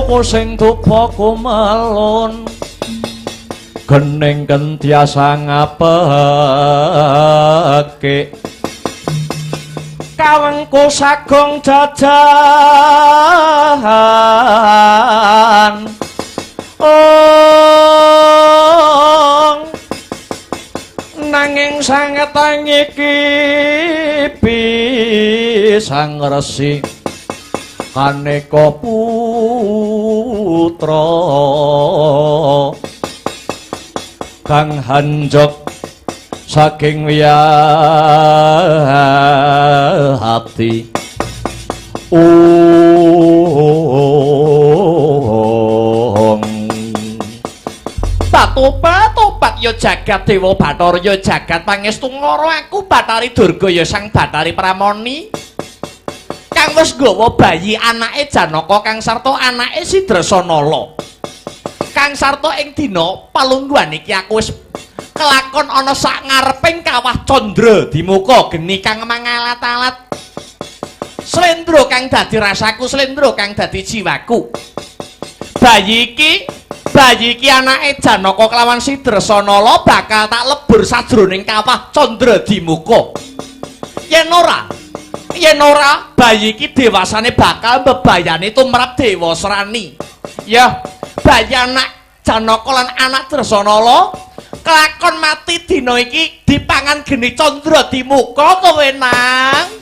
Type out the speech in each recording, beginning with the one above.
opo sing tuwa kumelun gening kentiasa ngapeke kawengku sagong jajan nanging sangetang iki pisang resi kaneka putra kang hanjok saking wiyahati topat ya jagat dewa Bathara ya jagat pangestu ngoro aku Bathari Durga ya sang Bathari Pramoni kang wis nggawa bayi anake Janaka kang sarta anake Sidrasanala kang sarta ing dina palungguhan iki aku wis kelakon ana sak ngareping kawah Candra Dimuka geni kang mangalat-alat slendra kang dadi rasaku slendra kang dadi jiwaku bayi iki anake Janaka kelawan Sidrasanala bakal tak lebur sajroning kawah Candra Dimuka yen ora bayi iki dewasane bakal mbebayani tumrap Dewa Srani ya bayi anak Janaka lan anak Drasanala kelakon mati dina iki dipangan geni Candra Dimuka kowe nang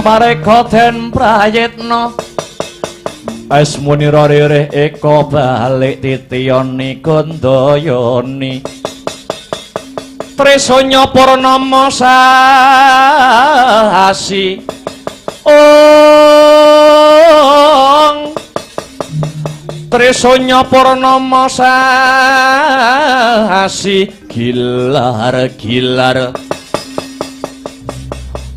Samareka den prayitna asmunira ririh eka balik titiyani gandayani tresanya purnama sasi tresanya purnama sasi gilar-gilar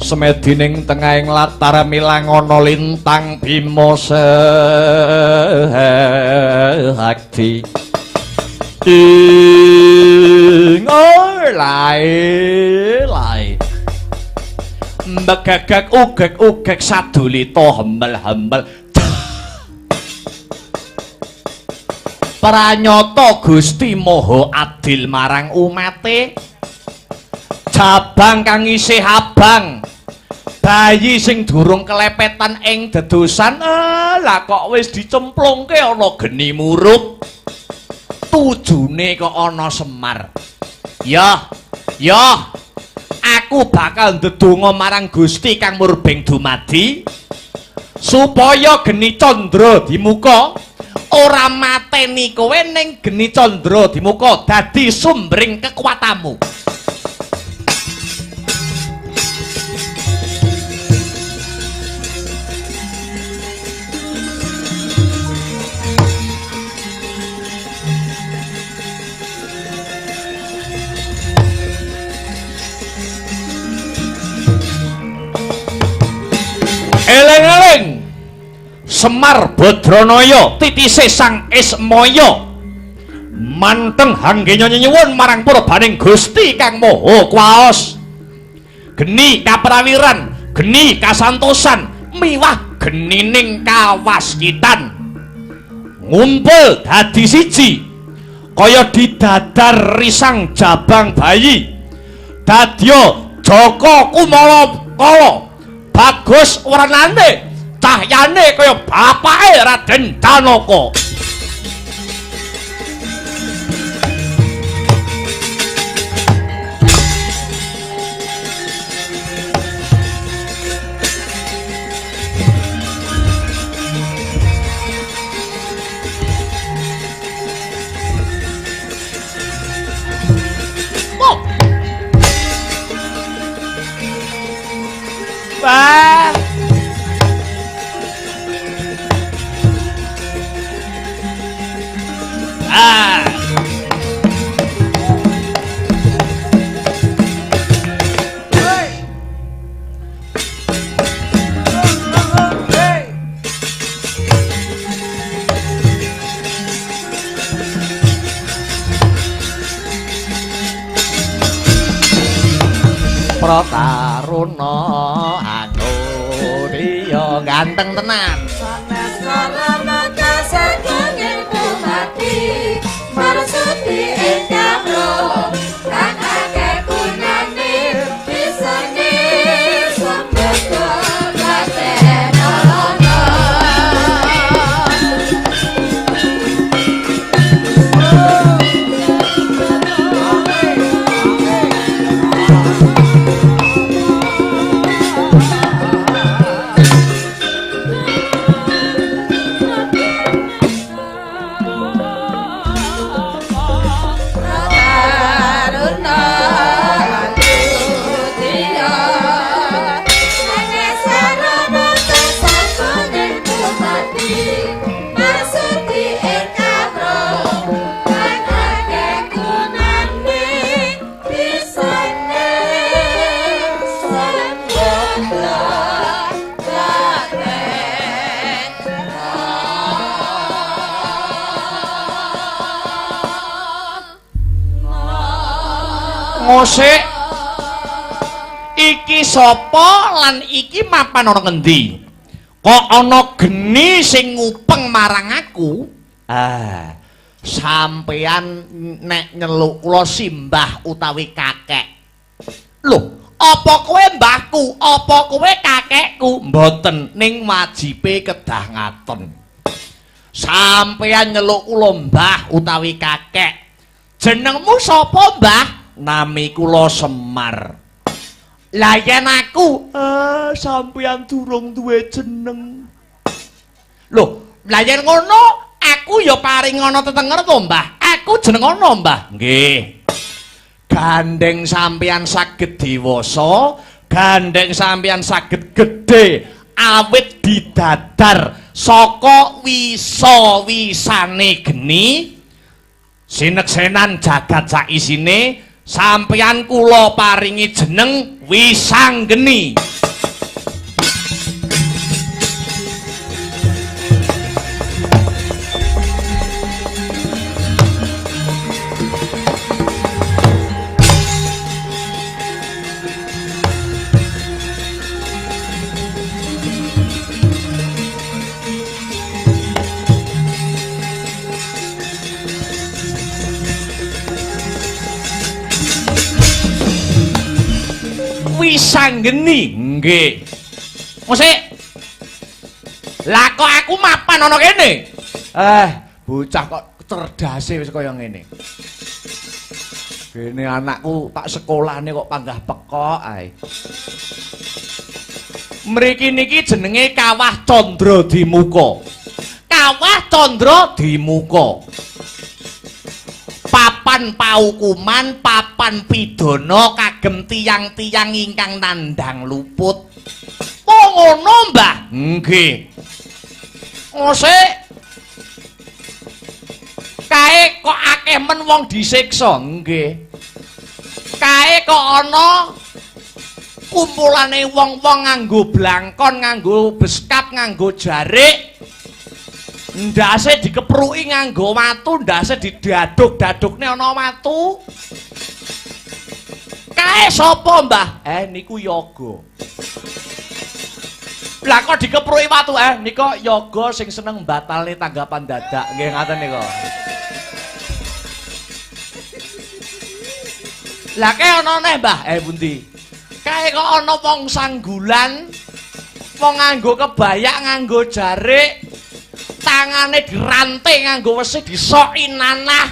semedining tengahing latar milangana lintang Bima Sekti lae mbegagak ugek sadulita hembel-hembel pranyata Gusti Maha adil marang umate jabang kang isih abang bayi sing durung kelepetan ing dedosan lah kok wis dicemplungke ana geni murup tujune kok ana Semar ya aku bakal ndedonga marang Gusti kang murbeng dumadi supaya geni Candra Dimuka ora mateni kowe ning geni Candra Dimuka dadi sumbering kekuatanmu. Eleng-eleng Semar Badranaya titise Sang Ismaya manteng hanggenya nyuwun marang purbaning Gusti Kang Maha Kuwaos. Geni kaprawiran, geni kasantosan miwah genining kawaskitan ngumpul dadi siji kaya didadar risang jabang bayi. Dadya Jaka Kumala Kala bagus warnane cahyane kaya bapake Raden Janaka. Wah. Prataruna aku dia ganteng tenan. Sanes kalamaka sagunging bupati marsudi ingkang ro kang akeh gunane bisane sambeta Raden Alana. Ngosek iki sapa lan iki mapan ana ngendi? Kok ana geni sing ngupeng marang aku? Sampeyan nek nyeluk kula simbah utawi kakek. Lho, apa kowe mbahku, apa kowe kakekku? Mboten, ning wajibe kedah ngaten. Sampeyan nyeluk kula mbah utawi kakek. Jenengmu sapa, Mbah? Nami kula Semar. Lah yen aku sampeyan durung duwe jeneng. Lho, lah yen ngono aku ya paring ana tetenger to, Mbah. Aku jeneng ana, Mbah. Nggih. Gandeng sampeyan saged dewasa, gandeng sampeyan saged gedhe awit didadar saka wisa-wisane geni sineksenan jagat sak isine. Sampeyan kula paringi jeneng Wisanggeni. Wisanggeni nggih. Mosik. Lah kok aku mapan ana kene? Bocah kok cerdase wis kaya ngene. Kene anakku tak sekolahne kok panggah pekok ae. Mriki niki jenenge Kawah Candra Dimuka. kawah candra dimuka. Papan paukuman, papan pidana kagem tiyang-tiyang ingkang nandhang luput. Oh ngono, Mbah? Nggih. Ngosik. Kae kok akeh men wong disiksa? Nggih. Kae kok ana kumpulane wong-wong nganggo blangkon, nganggo beskap, nganggo jarik. Ndase dikepruki nganggo watu, ndase didaduk-dadukne ana watu. Kae sapa, Mbah? Niku yoga. Lah kok dikepruki watu? Nika yoga sing seneng batalne tanggapan dadak. Nggih ngaten nika. Lah kae ana neh, Mbah? Pundi? Kae kok ana wong sanggulan, wong nganggo kebaya, nganggo jarik. Tangane diranting nganggo wesi disoki nanah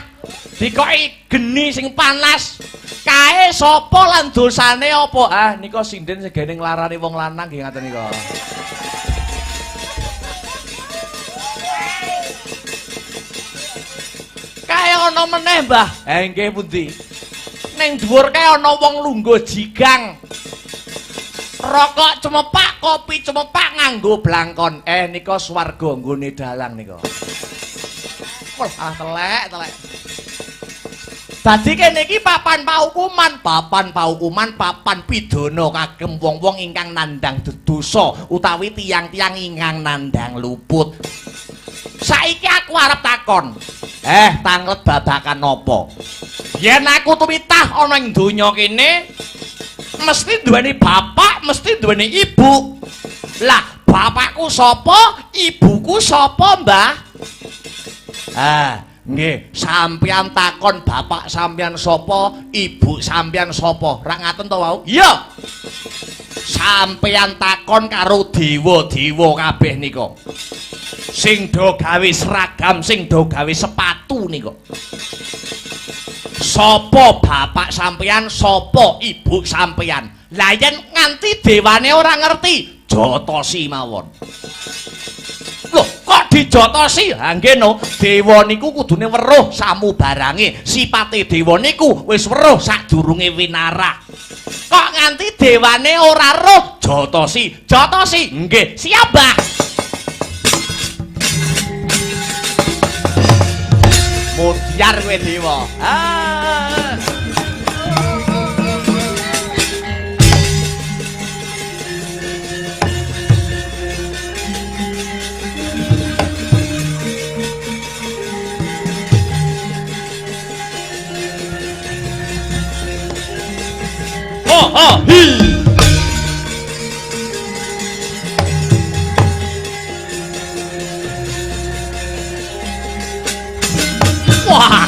dikoki geni sing panas. Kae sapa lan dosane apa? Nika sinden segene nglarani wong lanang nggih ngaten nika. Kae ana meneh, Mbah. Nggih pundi? Ning dhuwur kae ana wong lungguh jigang. Rokok cemepak, kopi cemepak nganggo blangkon. Nika swarga nggone dalang nika. Wah, telek. Dadi kene iki papan paukuman, papan pidana kagem wong-wong ingkang nandhang dosa utawi tiyang-tiyang ingkang nandhang luput. Saiki aku arep takon. Tanglet babakan apa? Yen aku tumitah ana ing donya kene, mesti duweni bapak, mesti duweni ibu. Lah, bapakku sapa? Ibuku sapa, Mbah? Nggih, sampeyan takon bapak sampeyan sapa, ibu sampeyan sapa? Ra ngaten to wau? Iya. Sampeyan takon karo dewa-dewa kabeh nika. Sing do gawe seragam, sing do gawe sepatu nika. Sapa bapak sampeyan, sapa ibu sampeyan? Lah yen nganti dewane ora ngerti, jotosi mawon. Loh, kok dijotosi? Nggih no, dewa niku kudune weruh samubarange. Sipate dewa niku wis weruh sadurunge winarah. Kok nganti dewane ora roh, jotosi. Jotosi. Nggih, siap, Mbah. Mutiar kowe dewa. Wah,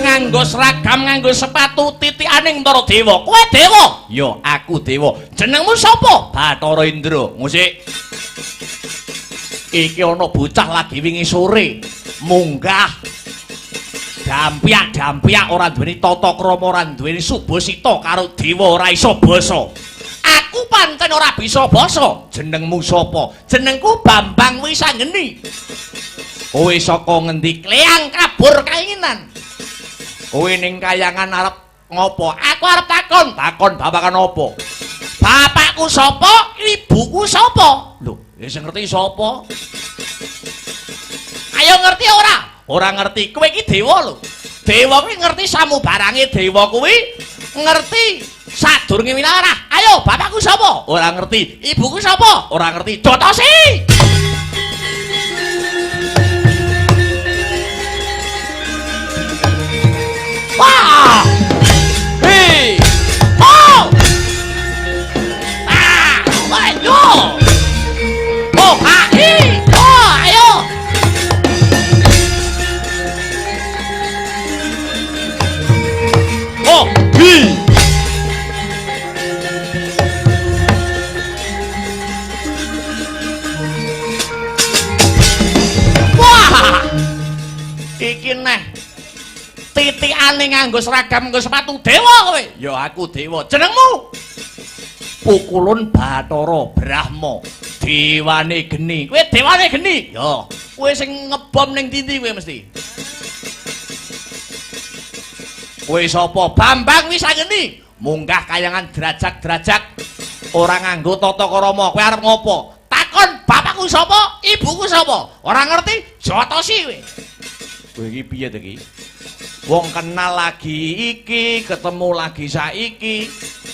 nganggo seragam, nganggo sepatu, titikaning para dewa. Kowe dewa? Ya, aku dewa. Jenengmu sapa? Bathara Indra. Musik. Iki ana bocah lagi wingi sore munggah dampyak ora duweni tata krama, ora duweni subasita karo dewa, ora iso basa. Aku pancen ora bisa basa. Jenengmu sapa? Jenengku Bambang Wisanggeni. Kowe saka ngendi? Kleang kabur kainginan. Kowe ning kayangan arep ngopo? Aku arep takon babakan apa? Bapakku sapa? Ibuku sapa? Lho, wis ngerti sapa? Ayo ngerti ora? Ora ngerti. Kowe iki dewa lho. Dewa kuwi ngerti samubarange dewa kuwi ngerti sadurunge winarah. Ayo, bapakku sapa? Ora ngerti. Ibuku sapa? Ora ngerti. Jotosi. Wah! Hei! Oh! Ayo! Oh, hai! Oh, ayo! Oh, hi! Wah! Iki neh titikane nganggo seragam, nganggo sepatu dewa kowe. Ya aku dewa. Jenengmu? Pukulun Bathara Brahma. dewane geni. Kowe dewane geni. Yo, kowe sing ngebom ning ndi kowe mesti. Kowe sapa? Bambang Wisangeni. Munggah kayangan derajat-derajat. Ora nganggo tata krama. Kowe arep ngopo? Takon bapakku sapa? Ibuku sapa? Ora ngerti? Jotosi kowe. Kowe iki piye to iki? Wong kenal lagi iki, ketemu lagi saiki.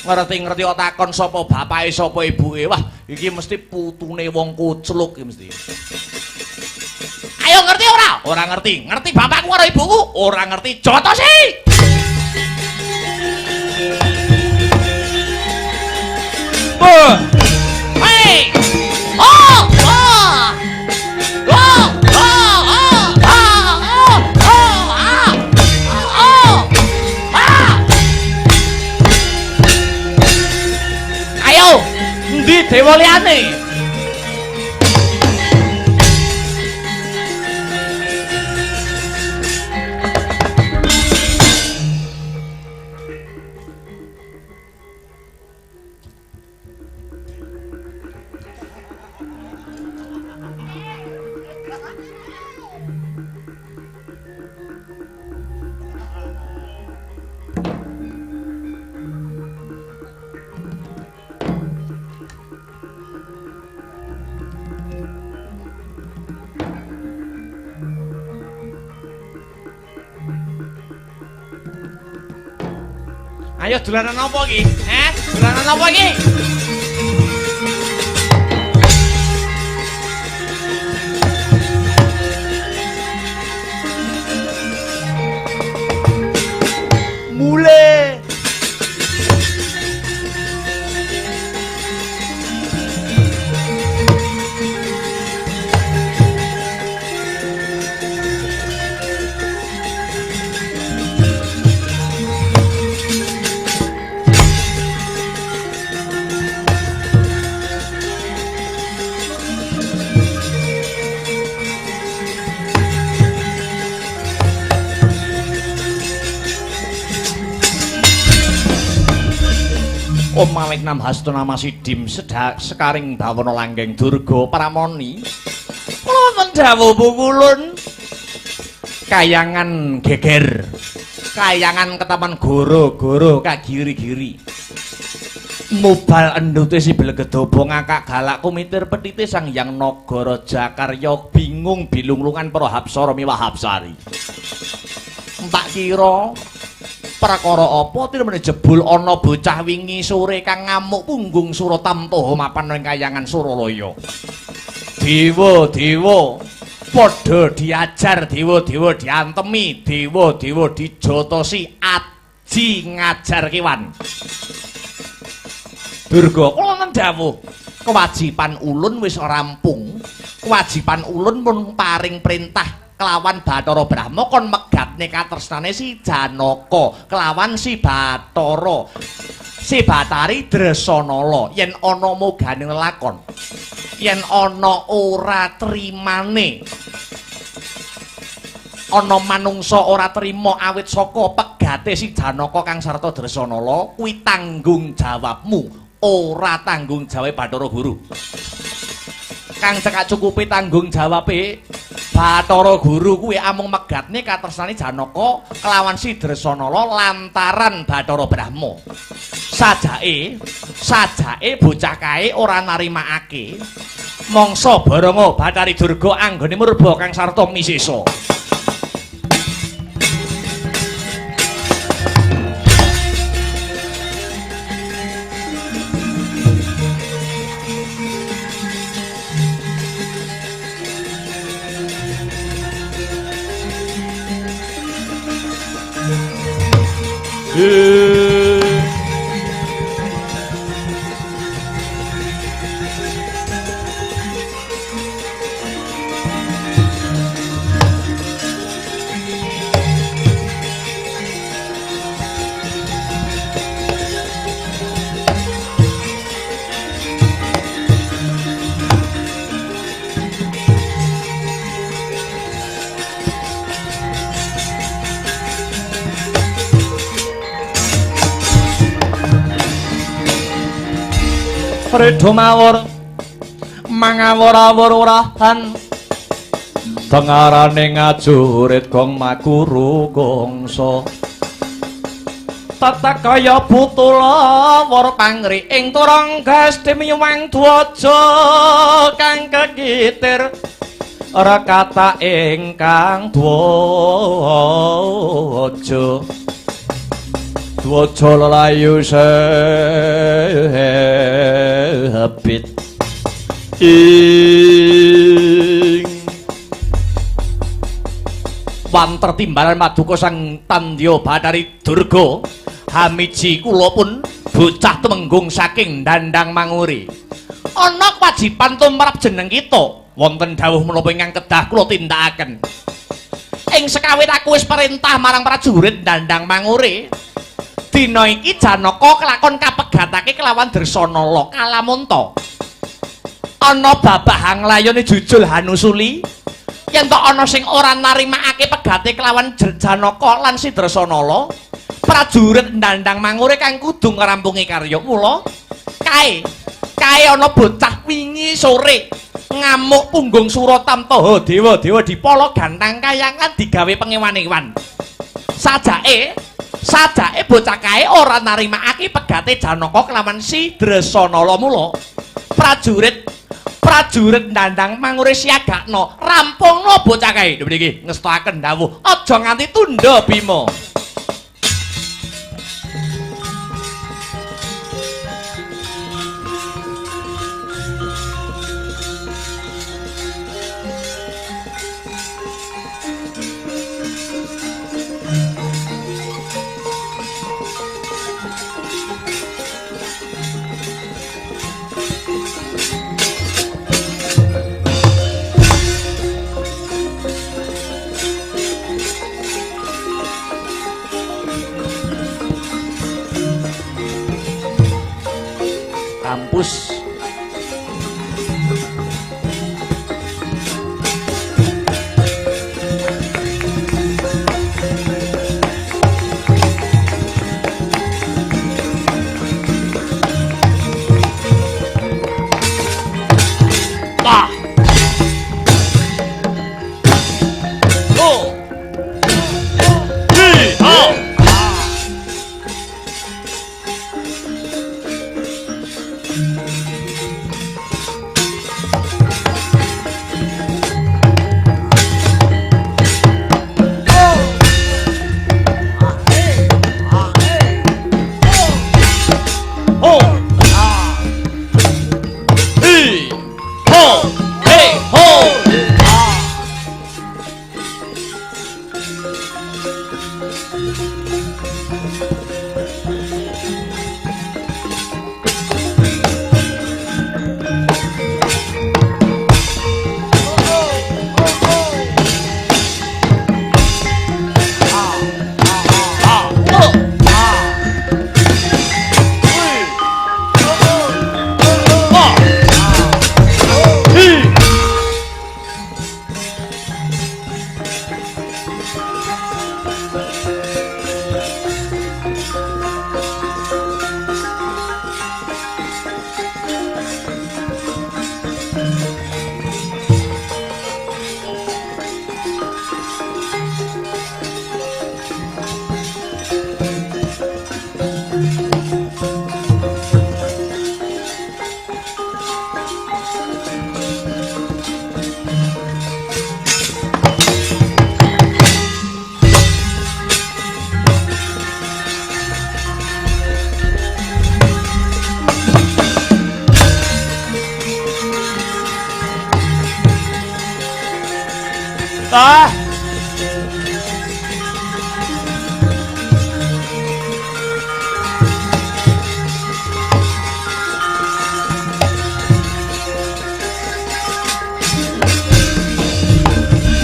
Ngerti-ngerti kok takon sapa bapake sapa ibuke. Wah, iki mesti putune wong kucluk iki mesti. Ayo ngerti ora? Ora ngerti. Ngerti bapakku karo ibuku? Ora ngerti. Jotosi. Hey! Oh! Oh! Oh! Ayo, ndi dewa liyane? Ayo dolanan apa iki? Dolanan apa iki? Mule. Om Malik Nam Hasto nama Sidim sekaring bawana langgeng Durga Pramoni. Kula dawuh pukulun kayangan geger. Kayangan ketaman goro-goro kagiri-giri. Mubal endute si Belegedaba ngakak galak kumitir petite Sang Hyang Nagara Jakarya bingung bilunglungan para Hapsara miwah Hapsari. Tak kira prakara apa tirmene jebul ana bocah wingi sore kang ngamuk punggung Suratamtaha mapan ing kayangan Suralaya. Dewa-dewa padha diajar, dewa-dewa diantemi, dewa-dewa dijotosi aji ngajar kewan. Durga kula ngendhawuh, kewajiban ulun wis rampung. Kewajiban ulun mun paring perintah kelawan Bathara Brahma kon megatne katresnane si Janaka kelawan si Bathara si Batari Dresanala yen ana mogane lakon yen ana ora trimane ana manungsa ora trima awit saka pegate si Janaka kang sarta Dresanala kuwi tanggung jawabmu ora tanggung jawabe Bathara Guru kang cekak cukupi tanggung jawabe Bathara Guru kuwi amung megatne katresnane Janaka kelawan si Dresanala lantaran Bathara Brahma. Sajake bocah kae ora narimakake. Mangsa Baranga Bathari Durga anggone murba kang sarta misesa. Reda mawur mangawur-awur-urahan dengarane ngajurit gong maguru gongso tata kaya butula war pangri ing turang gasti miwang dwaja kang kegitir ora kata ingkang dwaja dwaja lelayu sebit ing wanter timbalan Maduka Sang Tandya Bathari Durga hamiji kula pun bocah temenggung saking Dandang Manguri ana kewajiban tumrap jeneng kita wonten dawuh menapa ingkang kedah kula tindakaken ing sekawit aku wis perintah marang prajurit Dandang Manguri dina iki Janaka kelakon kapegatake kelawan Dresanala Kalamunta ana babahang layone jujul Hanusuli yen tok ana sing ora narimakake pegate kelawan Janaka lan si Dresanala prajurit Dandang Manguri kang kudu ngrampungi karya mula kae ana bocah wingi sore ngamuk punggung Suratamtaha dewa-dewa dipala gantang kayangan digawe pengewan-ewan sajake bocah kae ora narimakake pegate Janaka kelawan si Dresanala mula prajurit Dandang Manguri siagakna rampungna bocah kae niki ngestokaken dawuh aja nganti tunda Bima kampus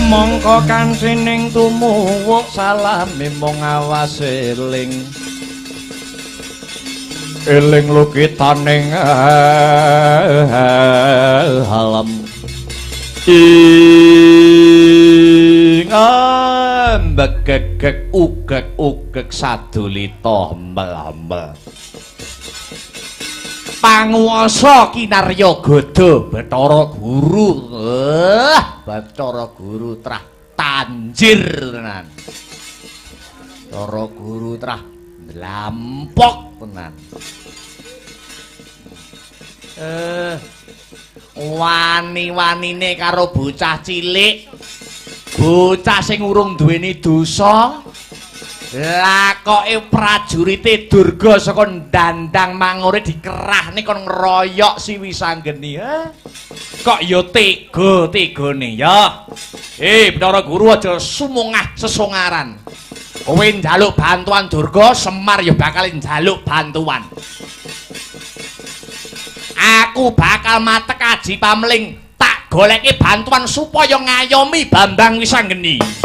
mongko kansining tumuwuk salami mung awas eling lukitaning alam ing ambegek ugek sadulita mbel-mbel Panguwasa kinarya gada Bathara Guru. Bathara Guru trah tanjir tenan. Bathara Guru trah lampok tenan. Wani-wanine karo bocah cilik. Bocah sing urung duweni dosa. Lakoke prajurite Durga saka Dandang Mangure dikerahne kon ngeroyok si Wisanggeni. Kok ya tega-tegane ya. Bathara Guru aja sumungah sesongaran. Kowe njaluk bantuan Durga, Semar ya bakal njaluk bantuan. Aku bakal matek Aji Pamling, tak goleki bantuan supaya ngayomi Bambang Wisanggeni.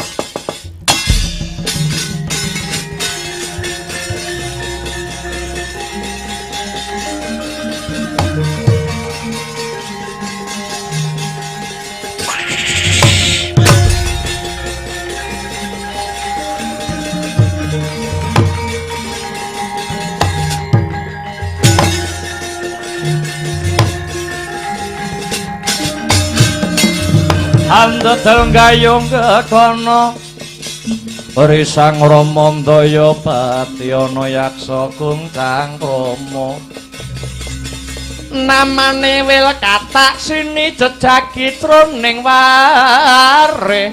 Andedel gayung kekono Risang Ramandaya Patyana Yaksa Kungkang Rama namane wil katak sini jejagi troning ware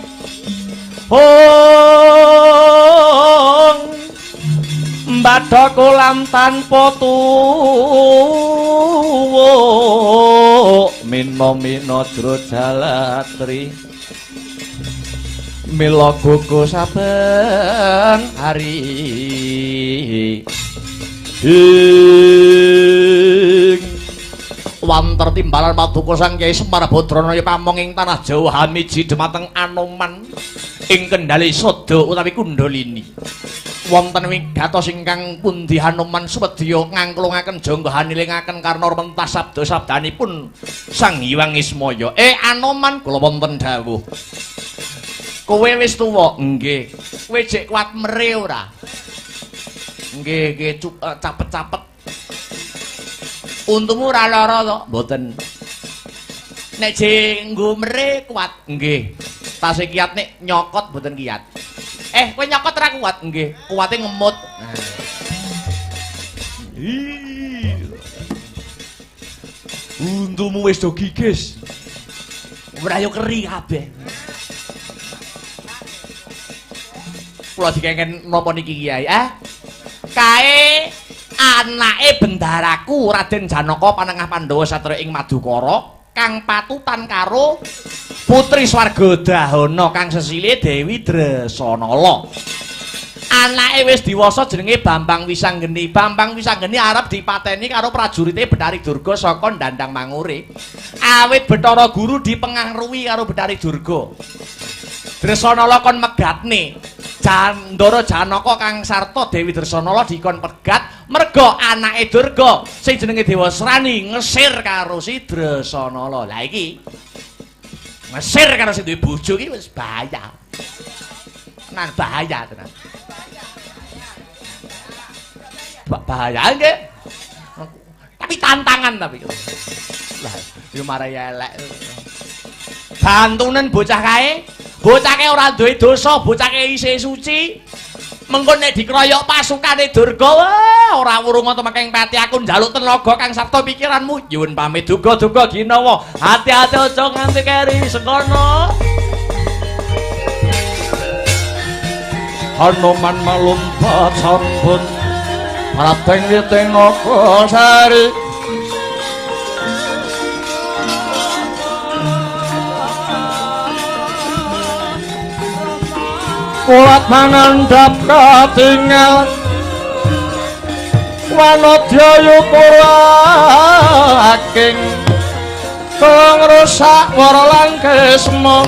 Mbadha kolam tanpa tuwuk mina-mina Drojalatri mila gugu saben hari wanter timbalan paduka Sang Kyai Semar Badranaya pamong ing tanah Jawa hamiji dhumateng Anoman ing kendhali Sada utawi Kundalini wonten wigatos ingkang pundi Hanuman Sumedya ngangklungaken jangga hanilingaken karna mentas sabda-sabdanipun Sang Hyang Ismaya. Anoman kula wonten dawuh. Kowe wis tuwa? Nggih. Kowe jek kuat mere ora? Nggih, capet-capet. Untumu ora lara to? Mboten. Nek jek nggo mere kuat? Nggih. Tasih kiat nek nyokot mboten kiat. Kowe nyokot ora kuat? Nggih, kuwate ngemut. Untumu wis do gigis. Ora yo keri kabeh. Kula dikengken napa niki Kyai? Kae anake bendaraku Raden Janaka Panengah Pandhawa Satriya ing Madukara kang patutan karo putri Swargadahana kang sesilih Dewi Dresanala. Anake wis diwasa jenenge Bambang Wisanggeni. Bambang Wisanggeni arep dipateni karo prajurite Betari Durga saka Dandang Mangure. Awit Bathara Guru dipengaruhi karo Betari Durga. Dresanala kon megatne. Jandara Janaka kang sarta Dewi Dresanala dikon pegat merga anake Durga sing jenenge Dewasrani ngesir karo si Dresanala. Lah iki ngesir karo sing duwe bojo iki wis bahaya. Tenan bahaya tenan. Bahaya nggih. Tapi tantangan tapi. Lah yo marai elek. Bantunen bocah kae. Bocah kae ora duwe dosa, bocah kae isih suci. Mengko nek dikeroyok pasukane Durga, ora wurung to making pati aku njaluk tenaga kang sarta pikiranmu. Nyuwun pamit duga-duga ginawa. Hati-hati aja nganti keri sekono. Hanuman malumpat sampun Rateng witing Nokosari. Kulat mangandhap katingal Wanodya yukura aking ngrusak wara lan kesma.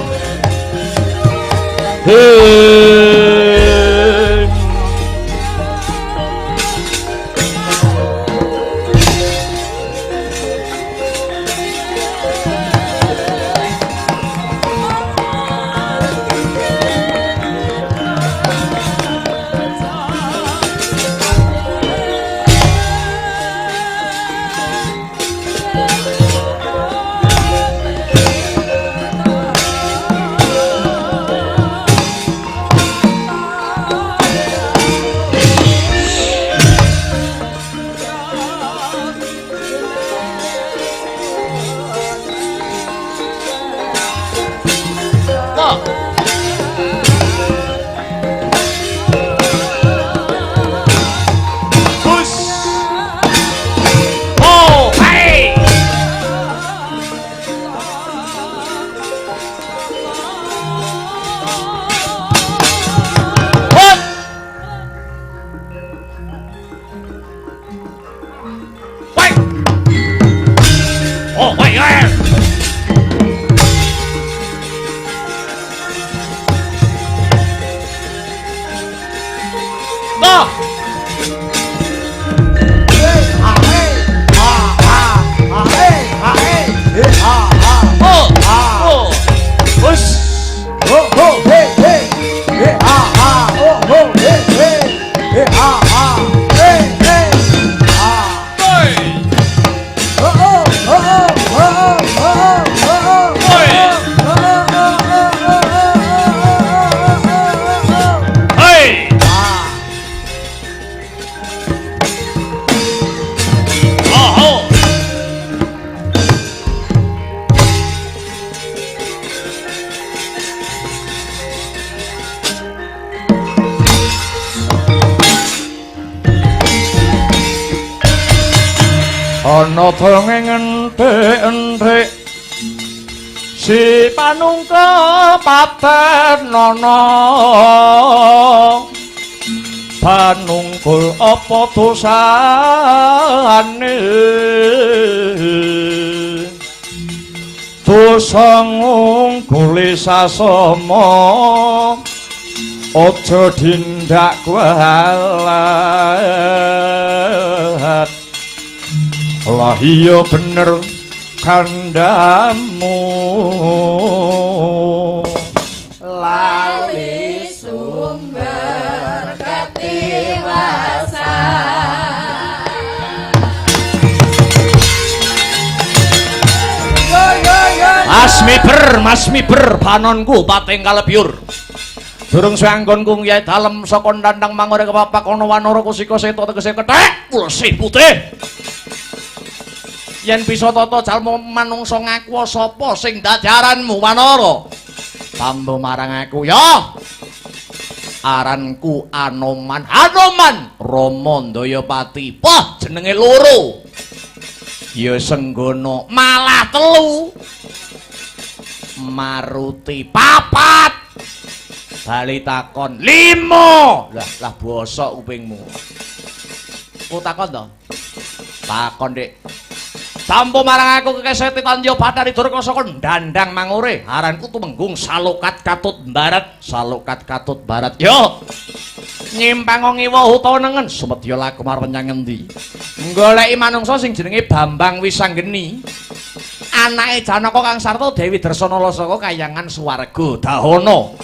ana dongeng enthik-enthik si panungka patenana panungkul apa dosane dosa ngungkuli sasama aja dindak kualat lah iya bener kandamu lali sumber ketiwasan Mas miber panonku pating kalebyur durung sanggonku yai dalem saka ndandang mangore kepapak ana wanara kusika seta tegese kethek wulesi putih yen bisa tata jalma manungsa ngaku sapa sing dadi aranmu wanara tambo marang aku ya aranku Anoman Rama Ndayapati pah jenenge loro ya Senggana malah 3 Maruti 4 bali takon 5 lah basa kupingmu ku takon to takon Dik tampo marang aku kekeseti Tanjo Bathari Durga saka ndandang mangore aranku tumenggung Salokat Katut Barat yo nyimpang ngiwa utawa nengen sumedya laku marang menyang endi goleki manungsa sing jenenge Bambang Wisanggeni anake Janaka Kang Sarta Dewi Dresana saka Kahyangan Swarga Dahana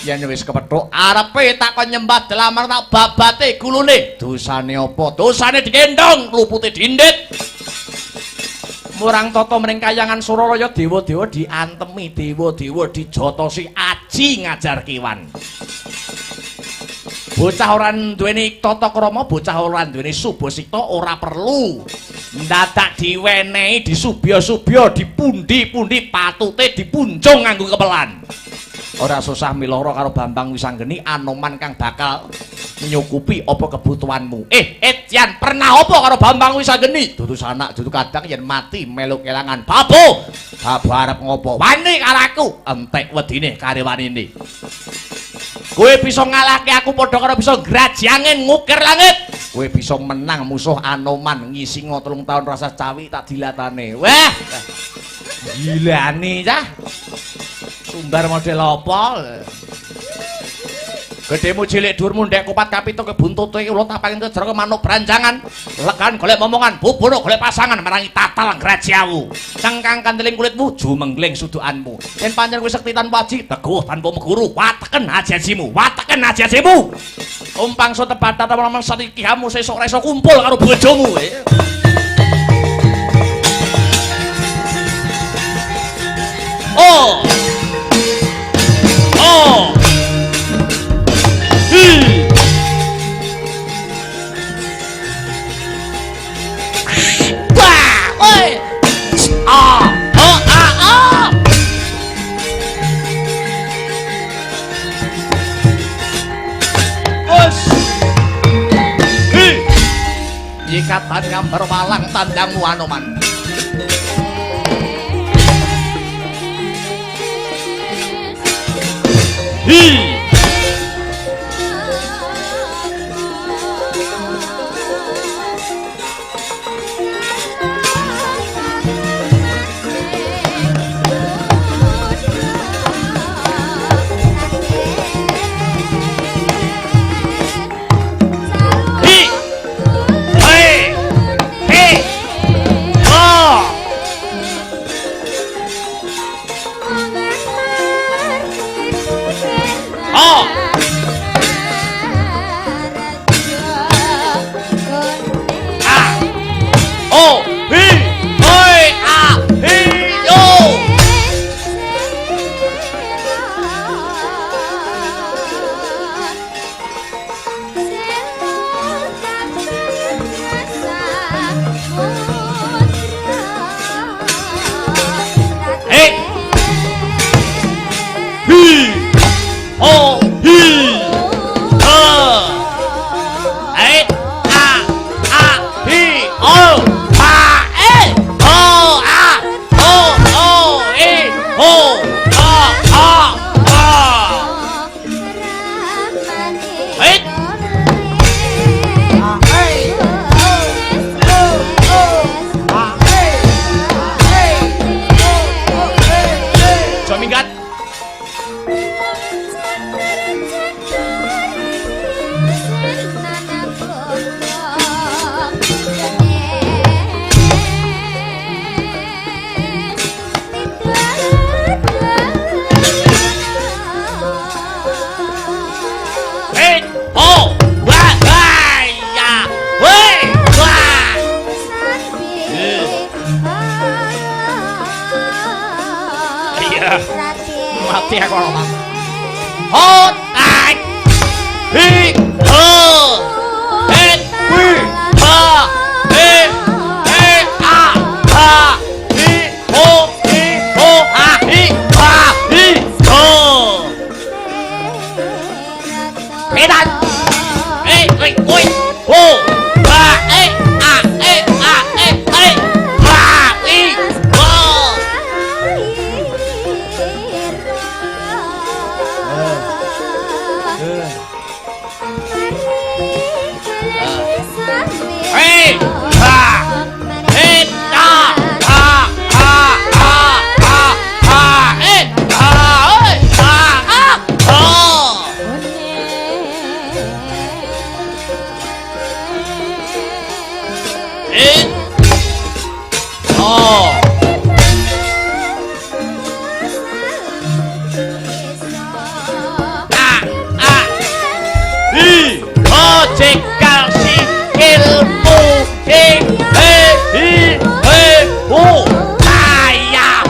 yen wis kepethuk arepe takon nyembah delamar tak babate gulune dosane apa dosane dikendhong lupute dindit murang tata mring Kahyangan Suralaya dewa-dewa diantemi dewa-dewa dijotosi aji ngajar kiwan bocah ora duweni tata krama bocah ora duweni subasikta ora perlu ndadak diwenehi disubya-subya dipundi-pundi patute dipunjung nganggo kepelan ora susah miloro karo Bambang Wisanggeni Anoman kang bakal nyukupi apa kebutuhanmu Jan pernah apa karo Bambang Wisanggeni dudu sanak dudu kadang yen mati melu kelangan babo arep ngopo wani karo aku entek wedine karewanine kowe bisa ngalahke aku padha karo bisa grajangin ngukir langit kowe bisa menang musuh Anoman ngisinga 3 tahun rasa cawi tak dilatane wah gilane cah sumbar model apa gedemu cilik dhuwurmu ndek kupat kapito kebuntute ulo tapangin kejero manuk branjangan legan golek momongan bubuno golek pasangan marangi tatal grajiawu cengkang kandeling kulitmu jumenggling sudukanmu yen pancen kowe sektitan waji teguh tanpa meguru wateken ajajimu umpang so tepat tata memang satiki kamu sesuk reso kumpul karo bojomu oh Ikatan gambar malang tandangmu Anoman Aja minggat. Mati aku orang. Hot, ai, hi, ho, het, wi, ha, he, a, ha, hi, ho, ha, hi, ho. Pedan, oi, ho, ha, a, ha, hi, ho. Jekal sikilmu ayah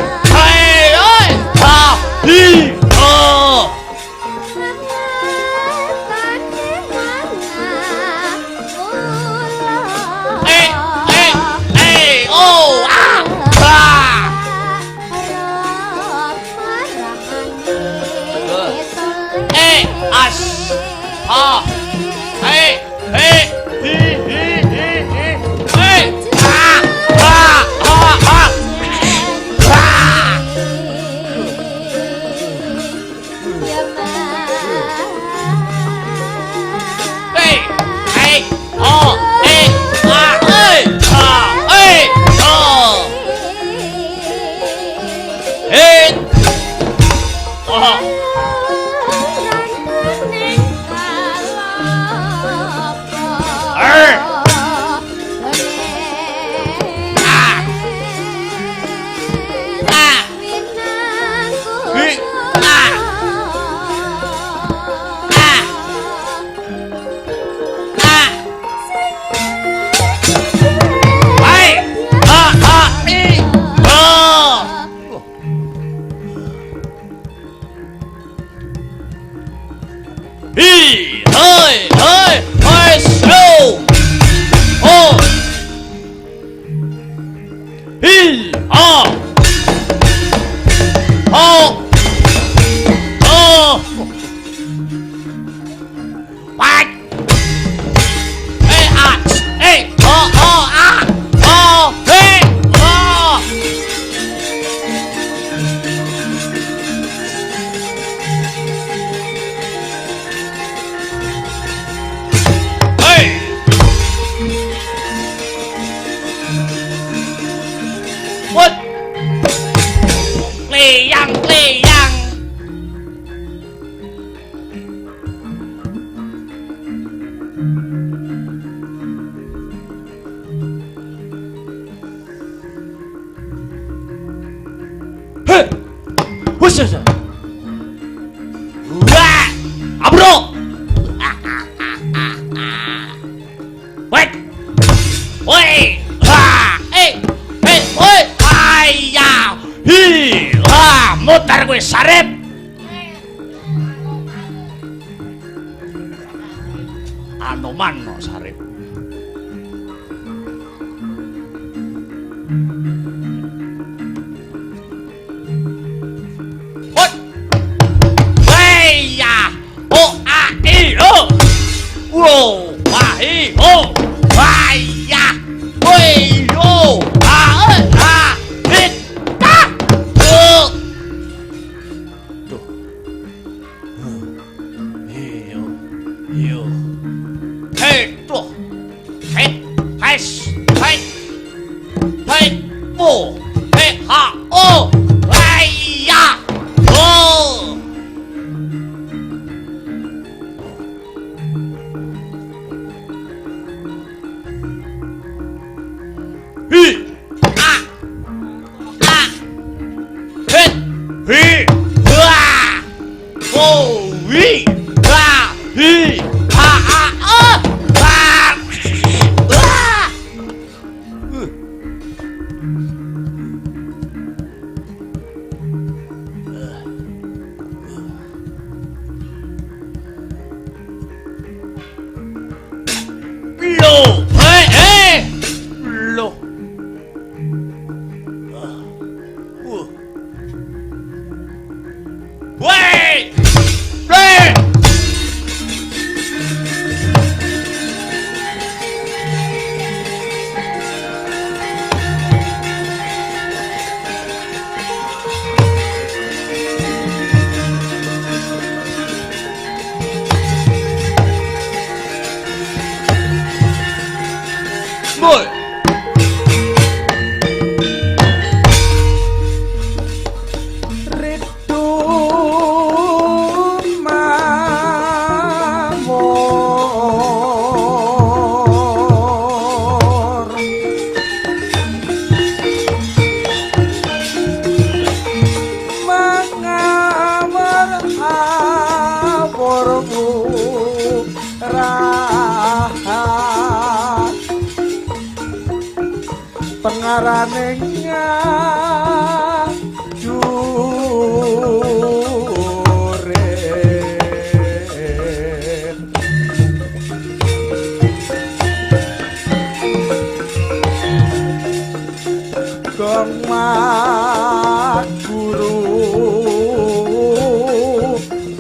mutar gue sarip. Anoman no sarip. Hot. Heya. O a i o. Wow, a i o. Heya. Woi yo. A a hit. Ta. Tuh. Yo. Hei, tuh. Hei, hes, hei. Hei, po. Hei, ha, o. Hei, ya. Oh. Hi. Ah. Ah. Hei. Hi. Ah. Oh, hi. Ah. Hi. Ah, ah, ah. Ah. Ah. Loh, loh. Wait! Wait! Boy! Pengarane ngajurit Kemak guru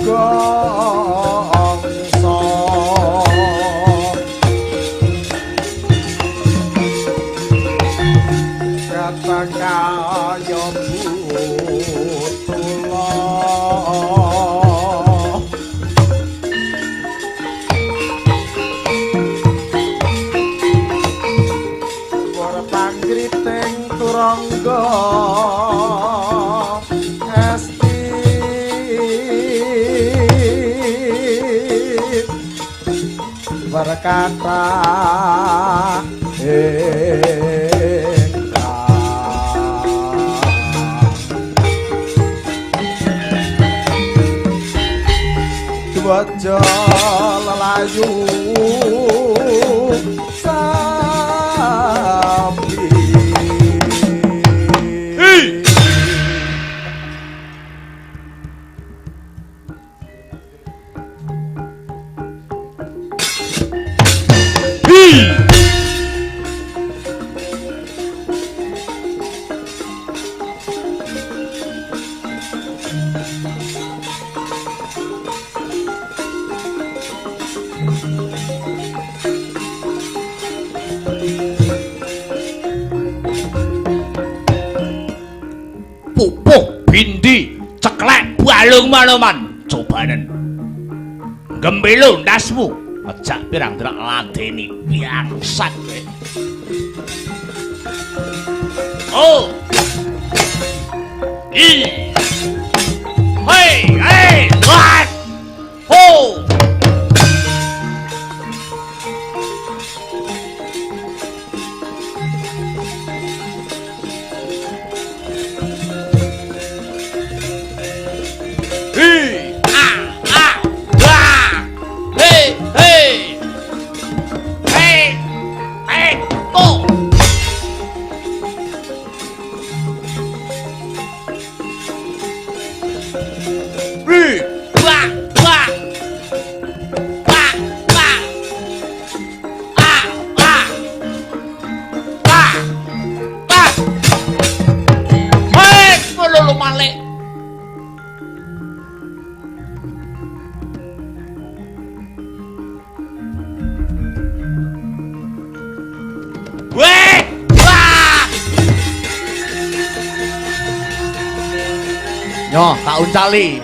gongso kata kaya butula war panggriting turangga esti berkata Waja lelayu sapi Pupuk bindi ceklek balung manoman cobanen gembelo ndasmu ajak pirang drak ladeni piangsat kowe. Oh hei hei what ho Nyo, tak uncali.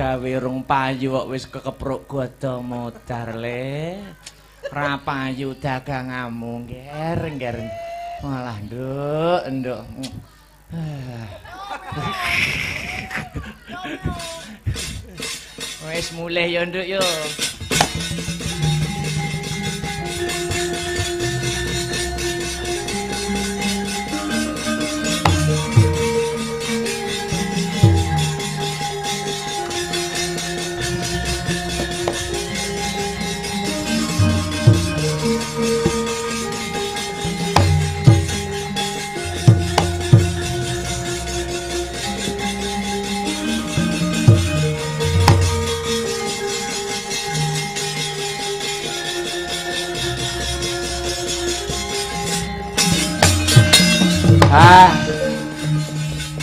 gawe rung payu kok wis kekepruk godo modar le. Ra payu dagangamu ngger. Malah nduk. Wis mulih ya nduk yo.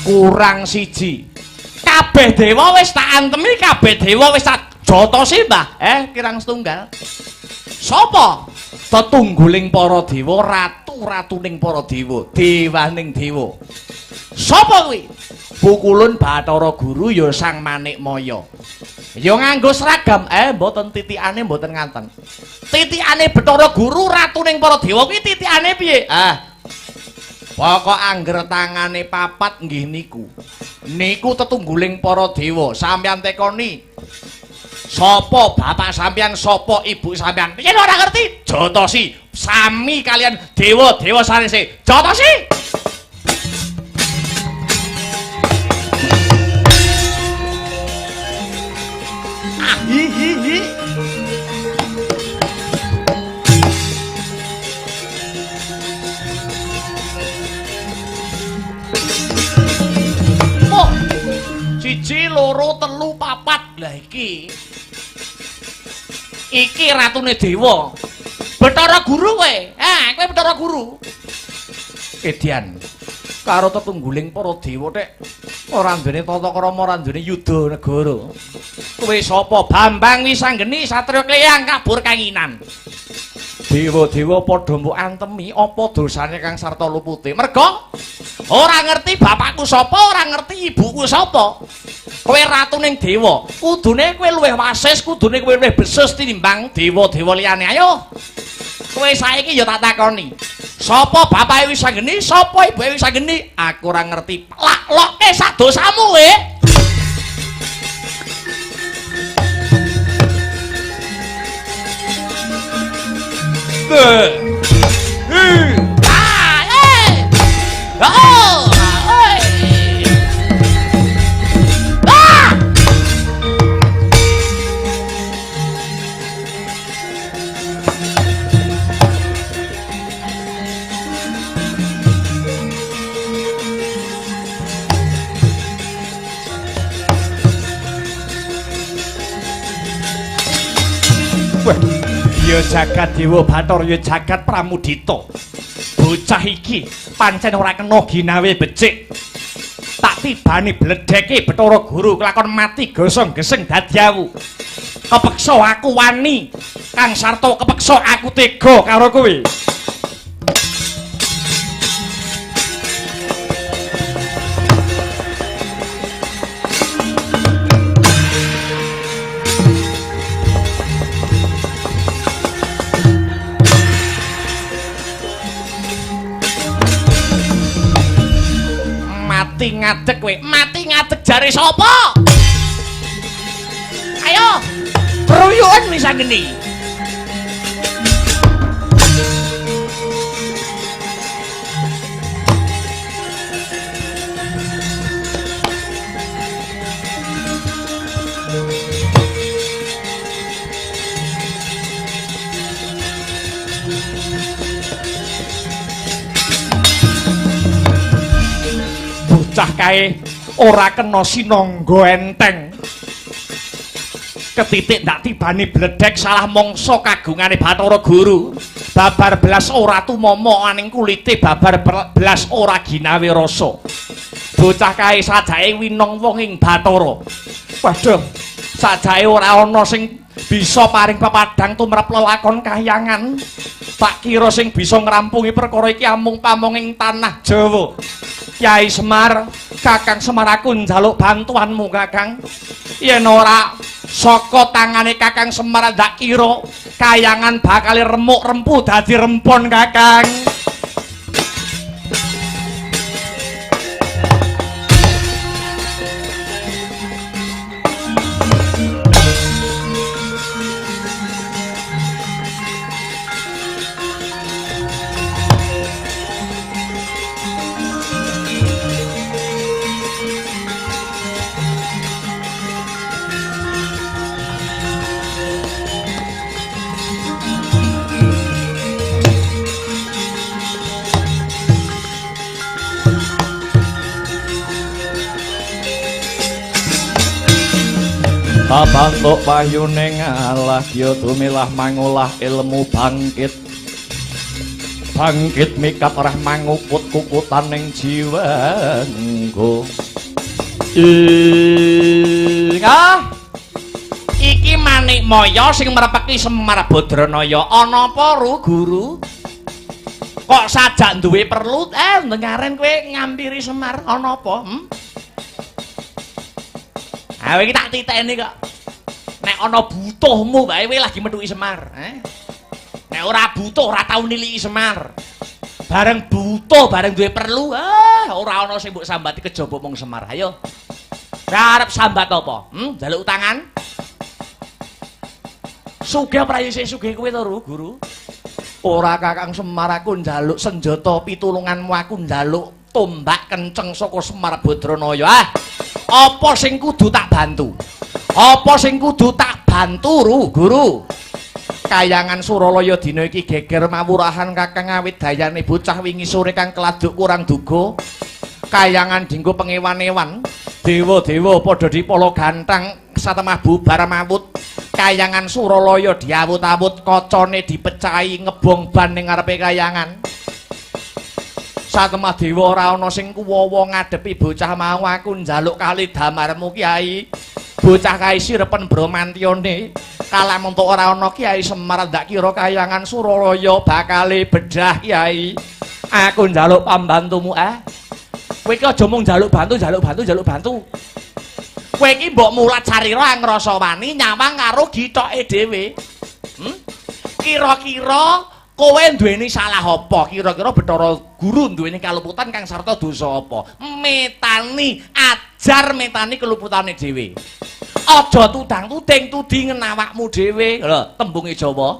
Kurang siji. Kabeh dewa wis tak antemi, kabeh dewa wis tak jotosi, Mbah. Kirang setunggal. Sapa? Tetungguling para dewa, ratu-ratuning para dewa, dewaning dewa. Sapa kuwi? Pukulun Bathara Guru ya Sang Manikmaya. Ya nganggo seragam, mboten titikane mboten nganten. Titikane Bathara Guru ratuning para dewa kuwi titikane piye? Pokok angger tangane papat nggih niku. Niku tetungguling para dewa. Sampeyan tekoni. Sapa bapak sampeyan, sapa ibu sampeyan? Yen ora ngerti, jotosi sami kalian dewa-dewa sanese. Jotosi. Hi. Siji, loro, telu, papat. Lah iki ratune dewa. Bathara Guru kowe. Kowe Bathara Guru. Edian. Karo tetungguling para dewa tek ora ndene tata krama, ora ndene yuda negara. Kowe sapa? Bambang Wisanggeni, satriya kleyang kabur kanginan. Dewa-dewa padha mbok antemi apa dosane Kang Sarta Lupute. Merga ora ngerti bapakku sapa, ora ngerti ibuku sapa. Kowe ratuning dewa, kudune kowe luwih wasis, kudune kowe luwih besus tinimbang dewa-dewa liyane. Ayo. Kowe saiki ya tak takoni. Sapa bapake Wisanggeni, sapa ibuke Wisanggeni? Aku ora ngerti. Lak-loke sak dosamu kowe. Ya jagat Dewa Bathara, ya jagat Pramudita. Bocah iki pancen ora kena ginawe becik. Tak tibani bledheke Bathara Guru kelakon mati gosong-geseng dadi awu. Kepeksa aku wani, Kang Sarta kepeksa aku tega karo kowe. Ngadeg kowe, mati ngadeg jare sapa? Ayo, ruyukan Wisanggeni. Bocah kae ora kena sinangga enteng. Ketitik ndak tibani bledhek salah mangsa kagungane Bathara Guru. Babar belas ora tumama aning kulite, babar belas ora ginawe rasa. Bocah kae sajake winong wong ing Bathara. Waduh, sajake ora ana sing bisa paring pepadang tumrap lelakon kahyangan. Tak kira sing bisa ngrampungi perkara iki amung pamong ing tanah Jawa. Kyai Semar, Kakang Semar aku njaluk bantuanmu Kakang. Yen ora saka tangane Kakang Semar ndak kira kayangan bakal remuk rempu dadi rempon Kakang. Pabantuk payune ngalah ya tumilah mangolah ilmu bangkit mikat rah manguput kukutaning jiwaku. Iki Manik Maya sing mrepeki Semar Badranaya ana apa Guru? Kok sajak duwe perlu ndengaren kowe ngampiri Semar ana apa? Kowe iki tak titeni kok. Nek ana butuhmu wae kowe lagi metuki Semar, Nek ora butuh ora tau niliki Semar. Bareng butuh, bareng duwe perlu, ora ana sing mbok sambati kejaba mung Semar. Ayo. Arep sambat apa? Njaluk utangan? Sugih prayise sugih kowe to, Guru? Ora Kakang Semar aku njaluk senjata pitulunganmu aku njaluk tombak kenceng saka Semar Badranaya. Apa sing kudu tak bantu? Apa sing kudu tak bantu, Guru? Kayangan Suralaya dina iki geger mawurahan Kakang awit dayane bocah wingi sore kang keladuk kurang duga. Kayangan dinggo pengewan-ewan, dewa-dewa padha dipala gantang satemah bubar mawut. Kayangan Suralaya diawut-awut, kacane dipecahi ngebong ban ning ngarepe kayangan. Satemah dewa ora ana sing kuwawa ngadepi bocah mau aku njaluk kali damarmu Kyai. Bocah kae sirepen bromantyane. Kala mentuk ora ana Kyai Semar ndak kira kayangan Suralaya bakale bedah Kyai. Aku njaluk pambantumu Kowe iki aja mung njaluk bantu. Kowe iki mbok mulat carira ngrasa wani nyawang karo githoke dhewe. Kira-kira kowe duweni salah apa? Kira-kira Bathara Guru duweni kaluputan kang sarta dosa apa? Metani keluputane dhewe. Aja tudang-tuding tudingen awakmu dhewe. Lho, tembunge Jawa.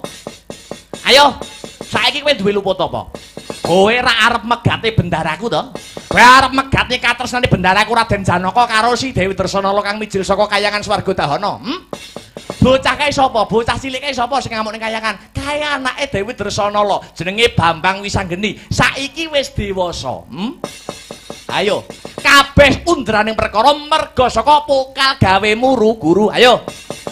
Ayo, saiki kowe duwe luput apa? Kowe ra arep megate bendaraku to? Kowe arep megate katresnane bendaraku Raden Janaka karo si Dewi Dresanala kang mijil saka kayangan Swargadahana. Bocah kae sapa? Bocah cilik kae sapa sing ngamuk ning kayangan? Kae anake Dewi Dresanala, jenenge Bambang Wisanggeni. Saiki wis dewasa. Ayo, kabeh undraning perkara merga saka pokal gawemu Guru. Ayo.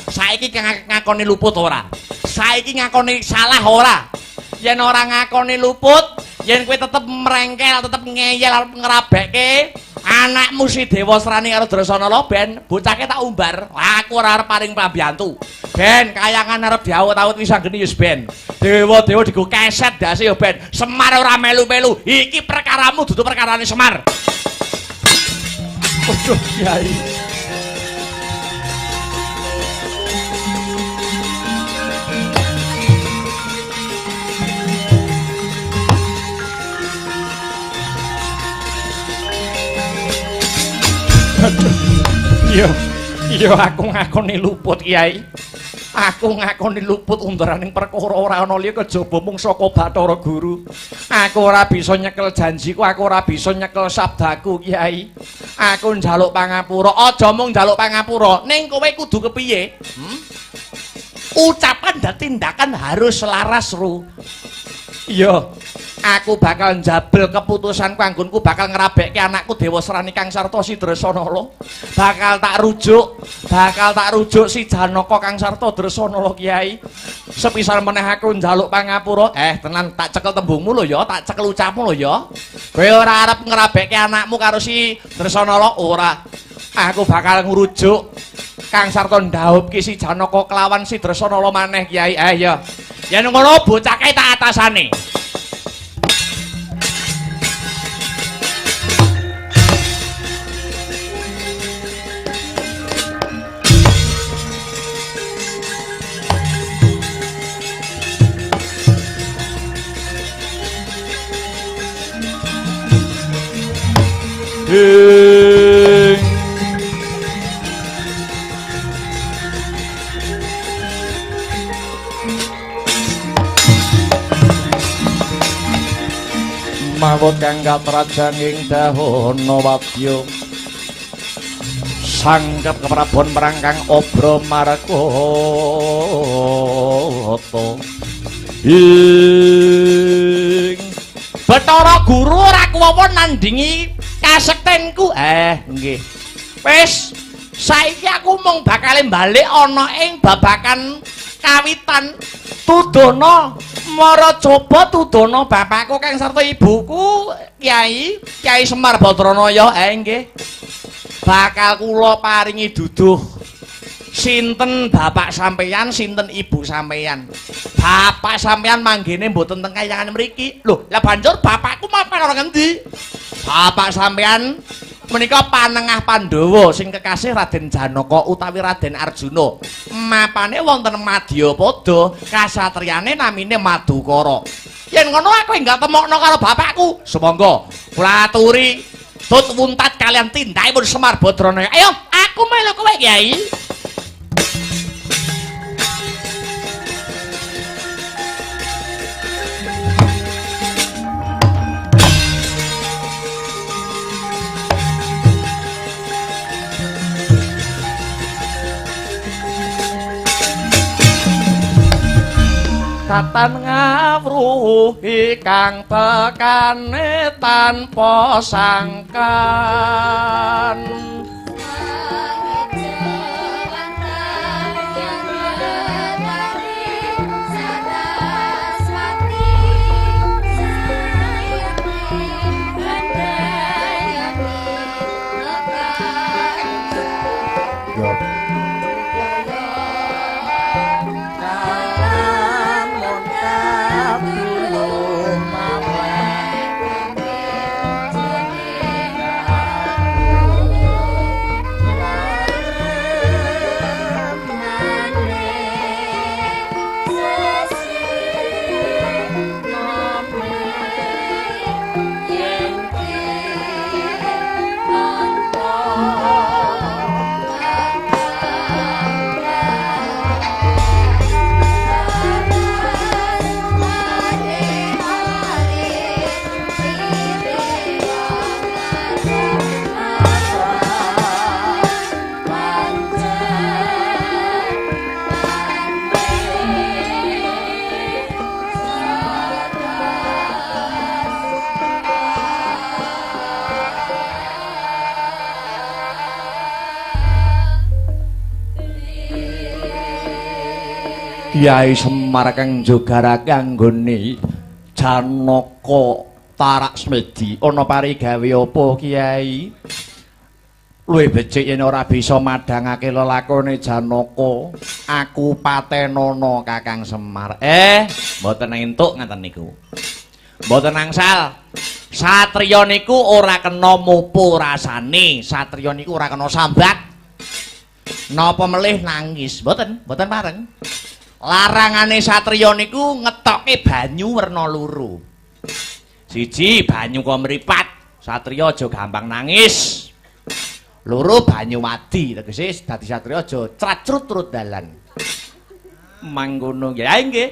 Saiki ngakoni luput ora? Saiki ngakoni salah ora? Yen ora ngakoni luput, yen kowe tetep merengkel, tetep ngeyel arep ngrabekke anakmu si Dewasrani karo Dresanala ben bocahke tak umbar. Aku ora arep paring pambiyantu. Ben kayangan arep diawut-awut Wisanggeni wis ben. Dewa-dewa digo keset dase ya ben. Semar ora melu-melu. Iki perkaramu dudu perkarane Semar. Waduh, Kyai. Iya aku ngakoni luput Kyai. Aku ngakoni luput undaraning perkara ora ana liya kejaba mung saka Bathara Guru. Aku ora bisa nyekel janjiku, aku ora bisa nyekel sabdaku Kyai. Aku njaluk pangapura, aja mung njaluk pangapura, ning kowe kudu kepiye? Ucapan dan tindakan harus selaras, Iya. Aku bakal njabel keputusanku anggonku bakal ngrabekke anakku Dewasrani kang sarta si Dresanala. Bakal tak rujuk si Janaka kang sarta Dresanala Kyai. Sepisal meneh aku njaluk pangapura. Tenan tak cekel tembungmu lho ya, tak cekel ucapmu lho ya. Kowe ora arep ngrabekke anakmu karo si Dresanala ora. Aku bakal ngrujuk kang sarta ndhawuhke si Janaka kelawan si Dresanala maneh Kyai. Ya. Yen ngono bocah kae tak atasane. mawut kang katrajanging dahana wadya sangkep keprabon perang kang obra margata ing Bathara Guru ora kuwawa nandingi kasektenku nggih wis saiki aku mung bakal balik ana ing babakan kawitan Tudana Marajaba Tudana bapakku kang sarta ibuku Kyai Semar Badranaya nggih bakal kula paringi duduh sinten bapak sampeyan sinten ibu sampeyan bapak sampeyan manggene mboten teng kayangan mriki lho lah banjur bapakku mapan ora ngendi bapak sampeyan menika panengah Pandhawa sing kekasih Raden Janaka utawi Raden Arjuna mapane wonten Madyapada kasatriyane namine Madukara yen ngono aku enggak temokno karo bapakku semangga kula aturi tut wuntat kalian tindakipun Semar Badranaya ayo aku melu kowe Kyai Tatan ngawruhi kang tekane tanpa sangkan Kyai Semar kang jogara kanggone Janaka tarak smedi ana parigawe apa Kyai luwih becik yen ora bisa madhangake lelakone Janaka aku patenana Kakang Semar mboten entuk ngaten niku mboten angsal satriya niku ora kena mupu rasane satriya niku ora kena sambat napa melih nangis mboten pareng larangane satriya niku ngetokke banyu werna loro. Siji banyu kok mripat, satriya aja gampang nangis. Loro banyu wadi, tegese dadi satriya aja cracrut turut dalan. Mangkono nggih. Ha nggih.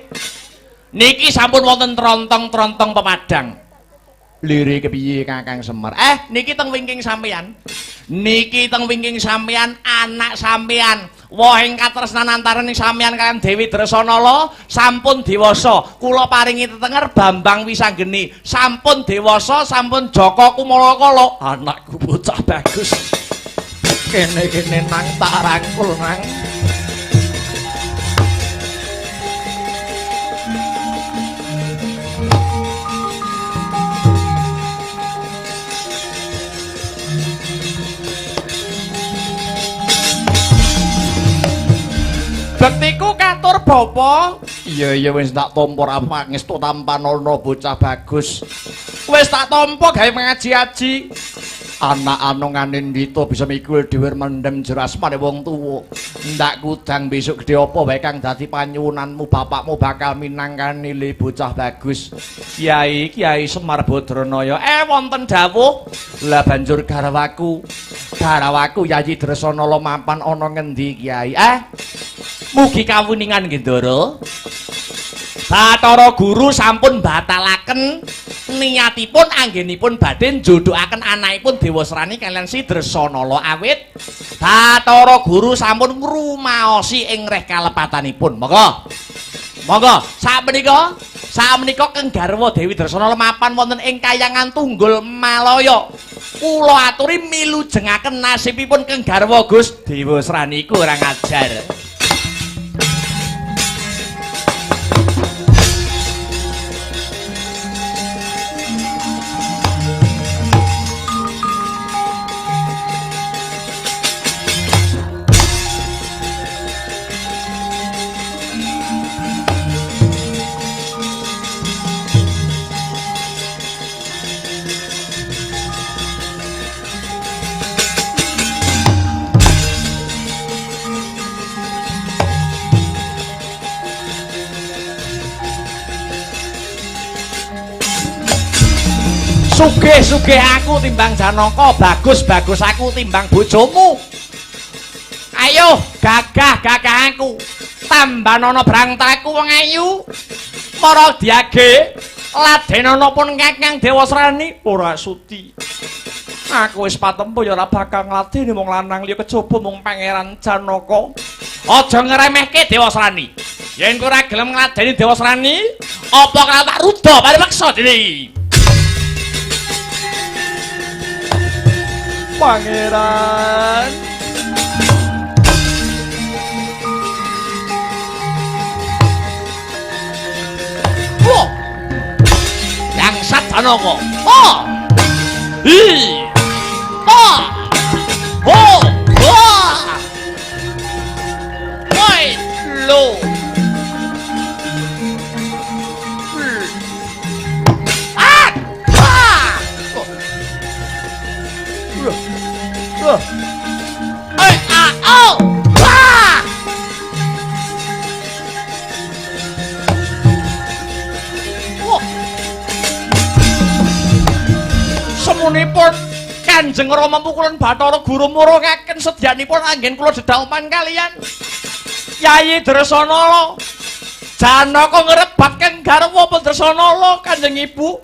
Niki sampun wonten trontong-trontong pemadang. Lire kepiye Kakang Semar? Niki teng wingking sampeyan. Niki teng wingking sampeyan anak sampeyan. Woh ing katresnan antaraning sampeyan kaliyan Dewi Dresanala sampun dewasa. Kula paringi tetenger Bambang Wisanggeni sampun dewasa, sampun Jaka Kumalakala. Anakku bocah bagus. Kene-kene nang tak rangkul nang. Bektiku katur bapa. Iya wis tak tampa ra pangestu tampanana bocah bagus. Wis tak tampa gawe ngaji-aji. Anak anonganin dito bisa mikul dhewe mendem jero asmane wong tuwa. Ndak kudang besok gedhe apa wae kang dadi panyuwunanmu bapakmu bakal minangkani le bocah bagus. Kiai Semar Badranaya wonten dawuh. Lah banjur garwaku Yayi Dresanala mapan ana ngendi Kiai? Mugi kawuningan nggih Ndara. Bathara Guru sampun batalaken niatipun anggenipun badhe njodokaken anakipun Dewasrani kaliyan Si Dresanala awit Bathara Guru sampun ngrumaosi ing reh kalepatanipun. Monggo sakmenika Kang garwa Dewi Dresanala mapan wonten ing Kahyangan Tunggul Malaya. Kula aturi milujengaken nasibipun Kang garwa Gus Dewasrani kurang ajar. Sugih aku timbang Janaka, bagus aku timbang bojomu. Ayo gagah aku, tambanono brangtaku wong ayu. Para diage ladenono pun Kakang Dewasrani ora sudi. Aku wis patempo ya ora bakal ngladeni wong lanang liya kejaba mung Pangeran Janaka. Aja ngremehke Dewasrani. Yen kowe ora gelem ngladeni Dewasrani, apa kala tak ruda paripeksa dene. Pangeran Wah yang Janaka lo Semunipun Kanjeng Rama pukulan Bathara Guru murukaken sedyanipun anggen kula dedhaopan kalian Yayi Dresanala. Janaka ngrebatken garwa Dresanala Kanjeng Ibu.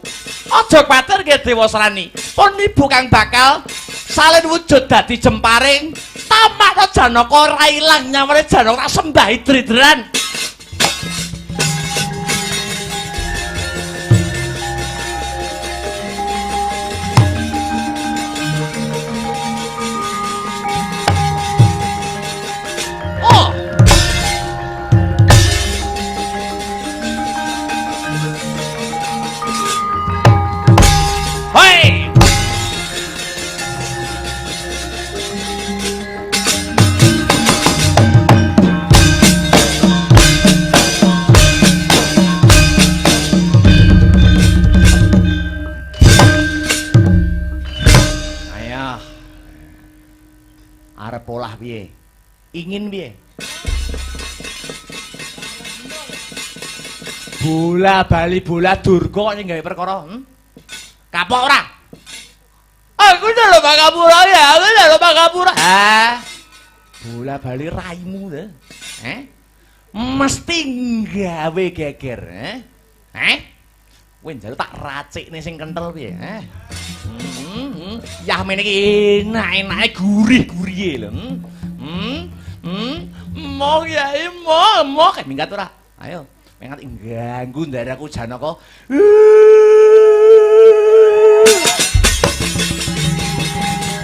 Aja kuwatir nggih Dewasrani. Pun ibu kang bakal salin wujud dadi jemparing. Tamakna Janaka ora ilang nyamane Janaka sembah idri-idran. Polah piye? Ingin piye? Bola bali bola durga kok nggawe perkara, Kapok ora? Aku lho Pakapura ya, aku lho Pakapura. Bola bali raimu to. Mesti gawe geger, Kowe njaluk tak racikne sing kenthel piye, Yah meniki enak-enake gurih-gurihe lho. Mo Kyai, mo kae minggat ora? Ayo, minggat ganggu ndaraku Janaka.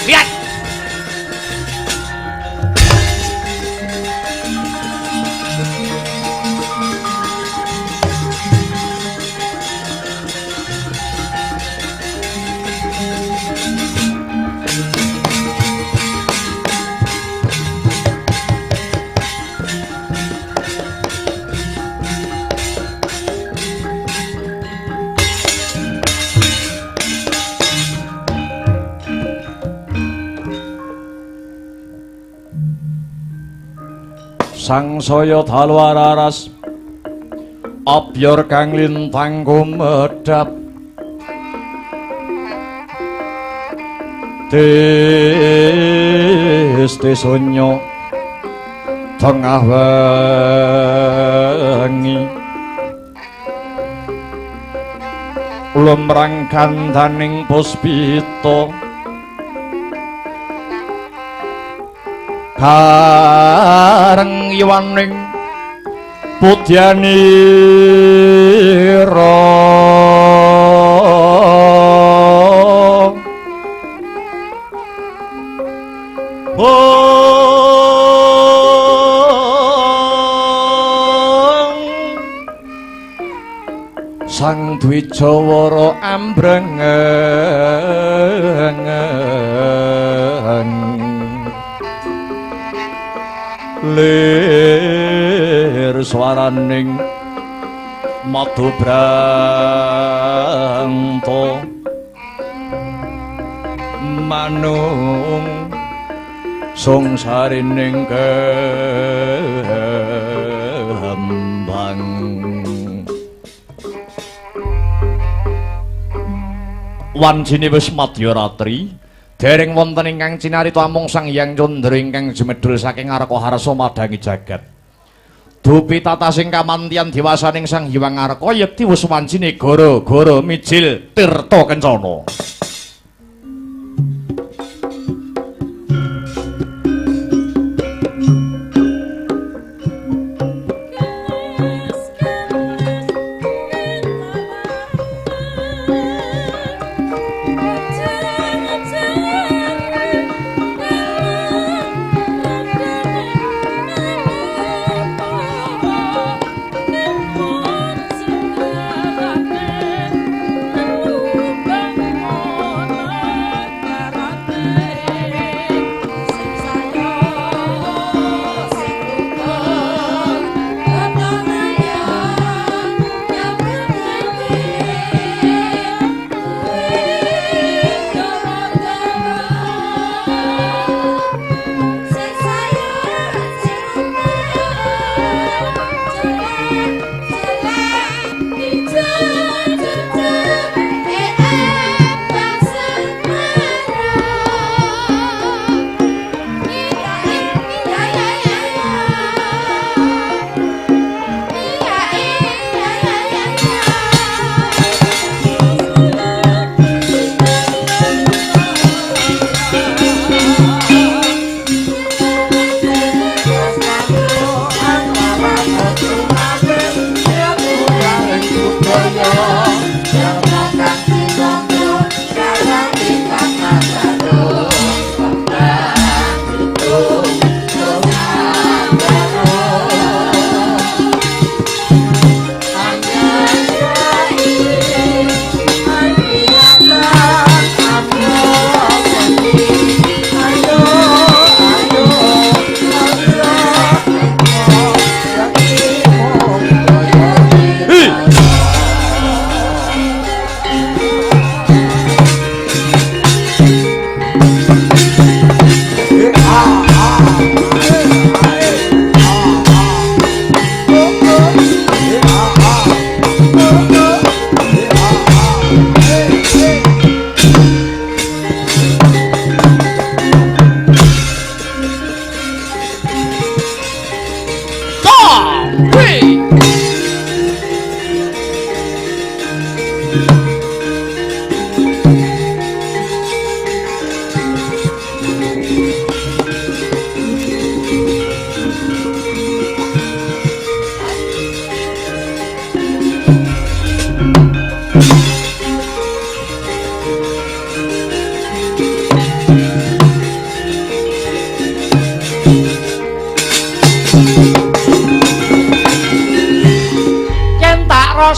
Lihat. sangsaya dalu araras abyor kang lintang kumedhap desonyo tengah wengi lumrang kandaning puspita kareng iwaning pudyanira sang Dwijawara ambrengen lir swaraning Madubranto manung sungsarining kembang wanjine wis madya ratri dereng wonten ingkang cinarita amung Sang Hyang Candra ingkang jumedhul saking Arka Harsa madangi jagat dupi tatasing kamantian dewasaning Sang Hyang Arka yekti wis wanjine gara-gara mijil tirta kencana.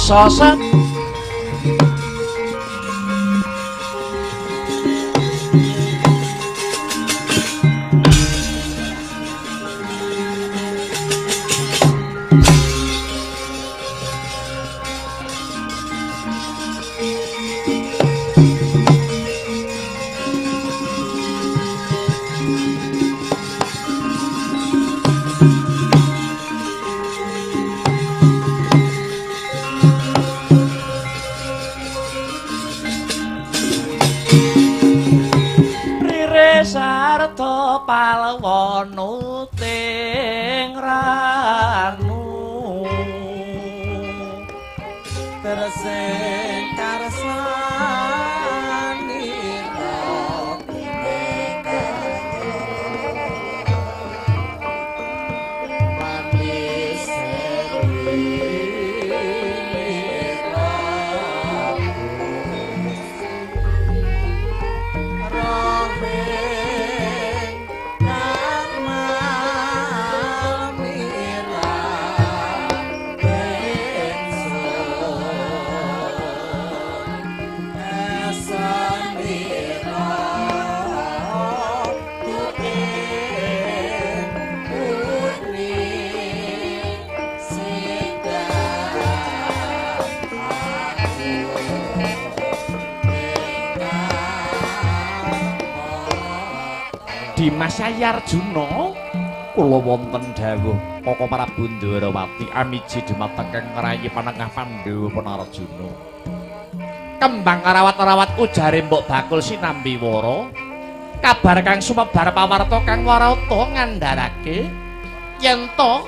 Sosok alwonuting ranu tersing karsani manis Dimas Sayarjuna kula wonten dawuh Koko Prabu Ndarawati amiji dumateng Kang Rayi Panengah Pandhawa Panarjuna. Kembang rawat-rawat ujare Mbok Bakul sinambi wara. Kabar kang sumebar pawarta kang warata ngandharake yen to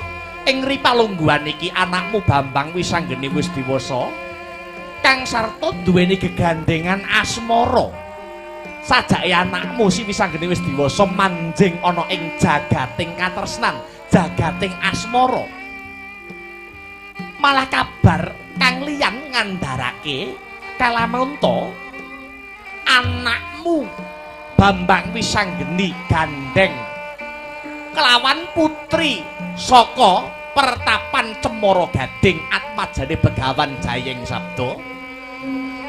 ing ripalungguhan iki anakmu Bambang Wisanggeni wis diwasa. Kang sarta duweni gegandengan asmara. Sajake anakmu si Wisanggeni wis diwasa manjing ana ing jagating katresnan, jagating asmara. Malah kabar kang liyan ngandharake kalamun to anakmu Bambang Wisanggeni gandeng kelawan putri saka pertapan Cemara Gading Atmajane Begawan Jayeng Sabda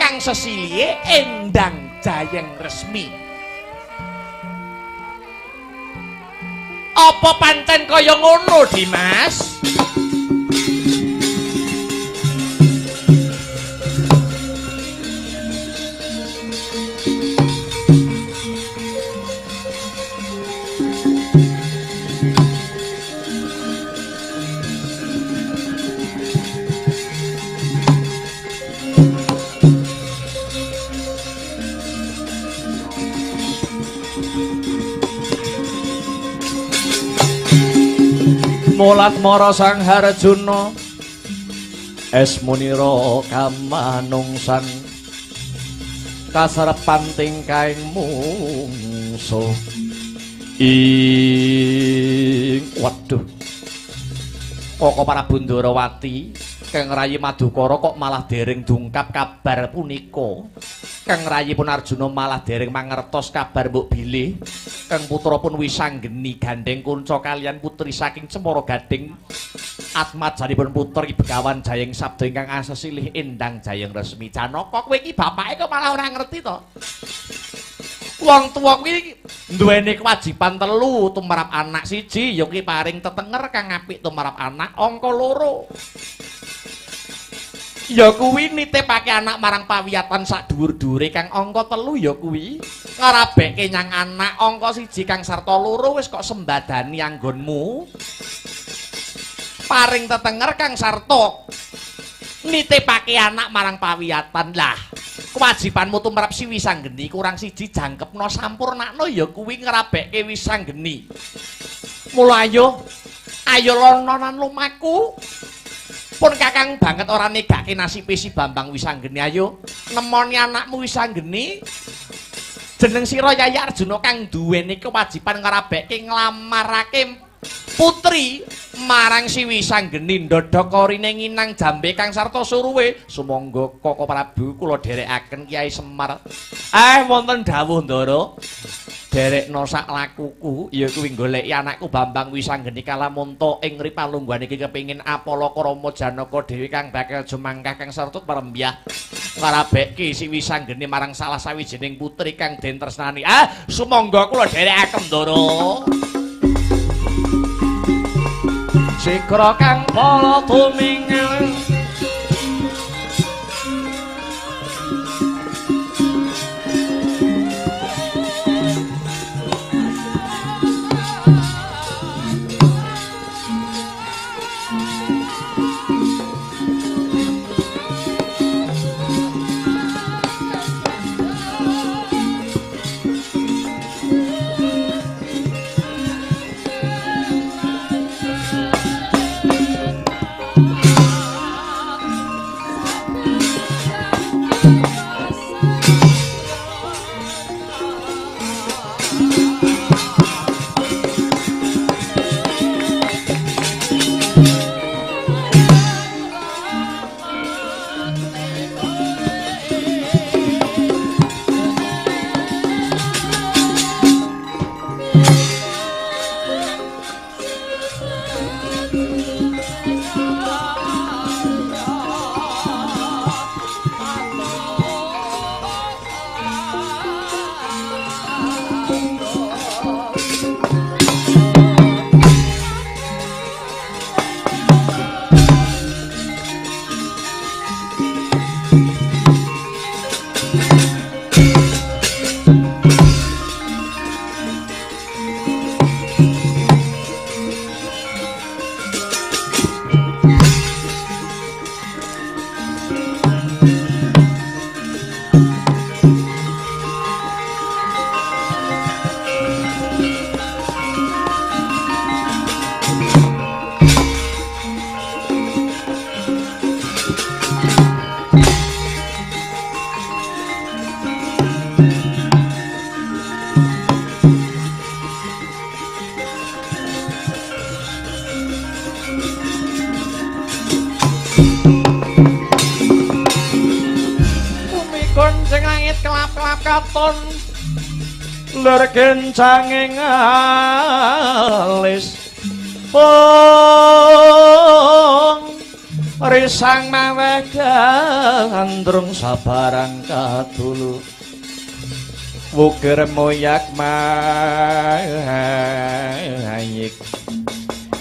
kang sesilihe Endang Jayeng Resmi. Apa pancen kaya ngono, Dimas? Molat Mara Sang Harjuna Esmunira kamanungsan kasarepan tingkaing mungsa ing waduh Koko Prabu Ndarawati Kang Rayi Madukara kok malah dereng dungkap kabar punika. Kang Rayi pun Arjuna malah dereng mangertos kabar mbok bilih Kang putra pun Wisanggeni gandeng kunca kalian putri saking Cemara Gading Atmajanipun putri Begawan Jayeng Sabda ingkang asesilih Endang Jayeng Resmi. Janaka kowe iki bapake kok malah ora ngerti to. Wong tuwa kuwi duweni kewajiban telu tumrap anak siji ya kuwi paring tetenger kang apik tumrap anak angka loro. Ya kuwi nitipake anak marang pawiyatan sak dhuwur-dhuwure kang angka 3 ya kuwi ngrabekke nyang anak angka 1 kang sarta loro wis kok sembadani anggonmu paring tetenger kang sarta nitipake anak marang pawiyatan. Lah kewajibanmu tumrap si Wisanggeni kurang 1 jangkepno sampurnakno ya kuwi ngrabekke Wisanggeni. Mula ayo lononan lumaku pun kakang banget ora negake nasibe si Bambang Wisanggeni. Ayo nemoni anakmu Wisanggeni jeneng sira Yayi Arjuna kang duweni kewajiban ngrabekke nglamarake putri marang si Wisanggeni ndodhokorine nginang jambe kang sarta suruwe. Sumangga Koko Prabu kula dherekaken Kyai Semar. Wonten dawuh Ndara derekno sak lakuku ya kuwi goleki anakku Bambang Wisanggeni kalamunta ing ripalungguhan iki kepengin Apala Krama Janaka Dewi kang bakal jumangkah kang sarta parembyah ngarabekke si Wisanggeni marang salah sawijining putri kang den tresnani. Sumangga kula dherekaken Ndara. Sikra kang pala tumingil Sing langit kelap-kelap katon lur kencanging alis risang maweh gandrung sabarang kadulu wukir moyak mayik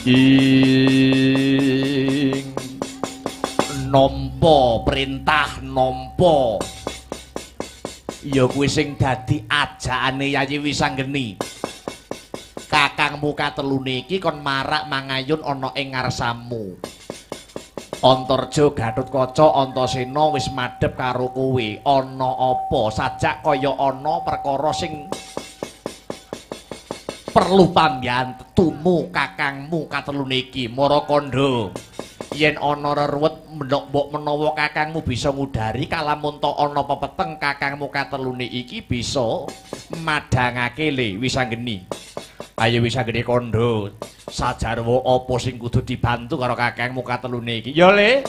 ing nampa perintah nampa ya kuwi sing dadi ajakane Yayi Wisanggeni. Kakangmu katelune iki kon marak mangayun ana ing ngarsamu. Antarja Gatotkaca Antasena wis madhep karo kowe. Ana apa sajak kaya ana perkara sing perlu pambiyantumu kakangmu katelune iki. Marakandha yen ana reruwet mbok menawa kakangmu bisa ngudari kalamun ta ana pepeteng kakangmu katelune iki bisa madhangake le Wisanggeni. Ayo Wisanggeni kandha sajarwa apa sing kudu dibantu karo kakangmu katelune iki ya le.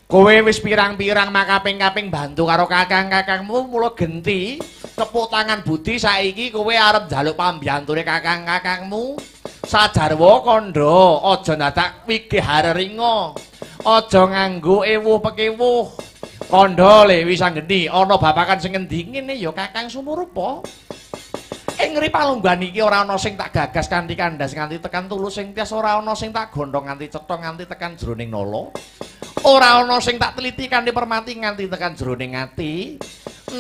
Kowe wis pirang-pirang makaping-kaping bantu karo kakang-kakangmu mula genti tepuk tangan budi saiki kowe arep njaluk pambiyantune kakang-kakangmu. Sajarwa kandha aja dadak wigih hareringa aja nganggo ewuh pekewuh kandha le Wisanggeni ana babakan sing ngendi ngene ya Kakang Sumurupa ing ripalungguhan iki ora ana sing tak gagas kanthi kandhas nganti tekan tulus sing tias ora ana sing tak gondhong nganti cetha nganti tekan jroning nala ora ana sing tak teliti kanthi permati nganti tekan jroning ati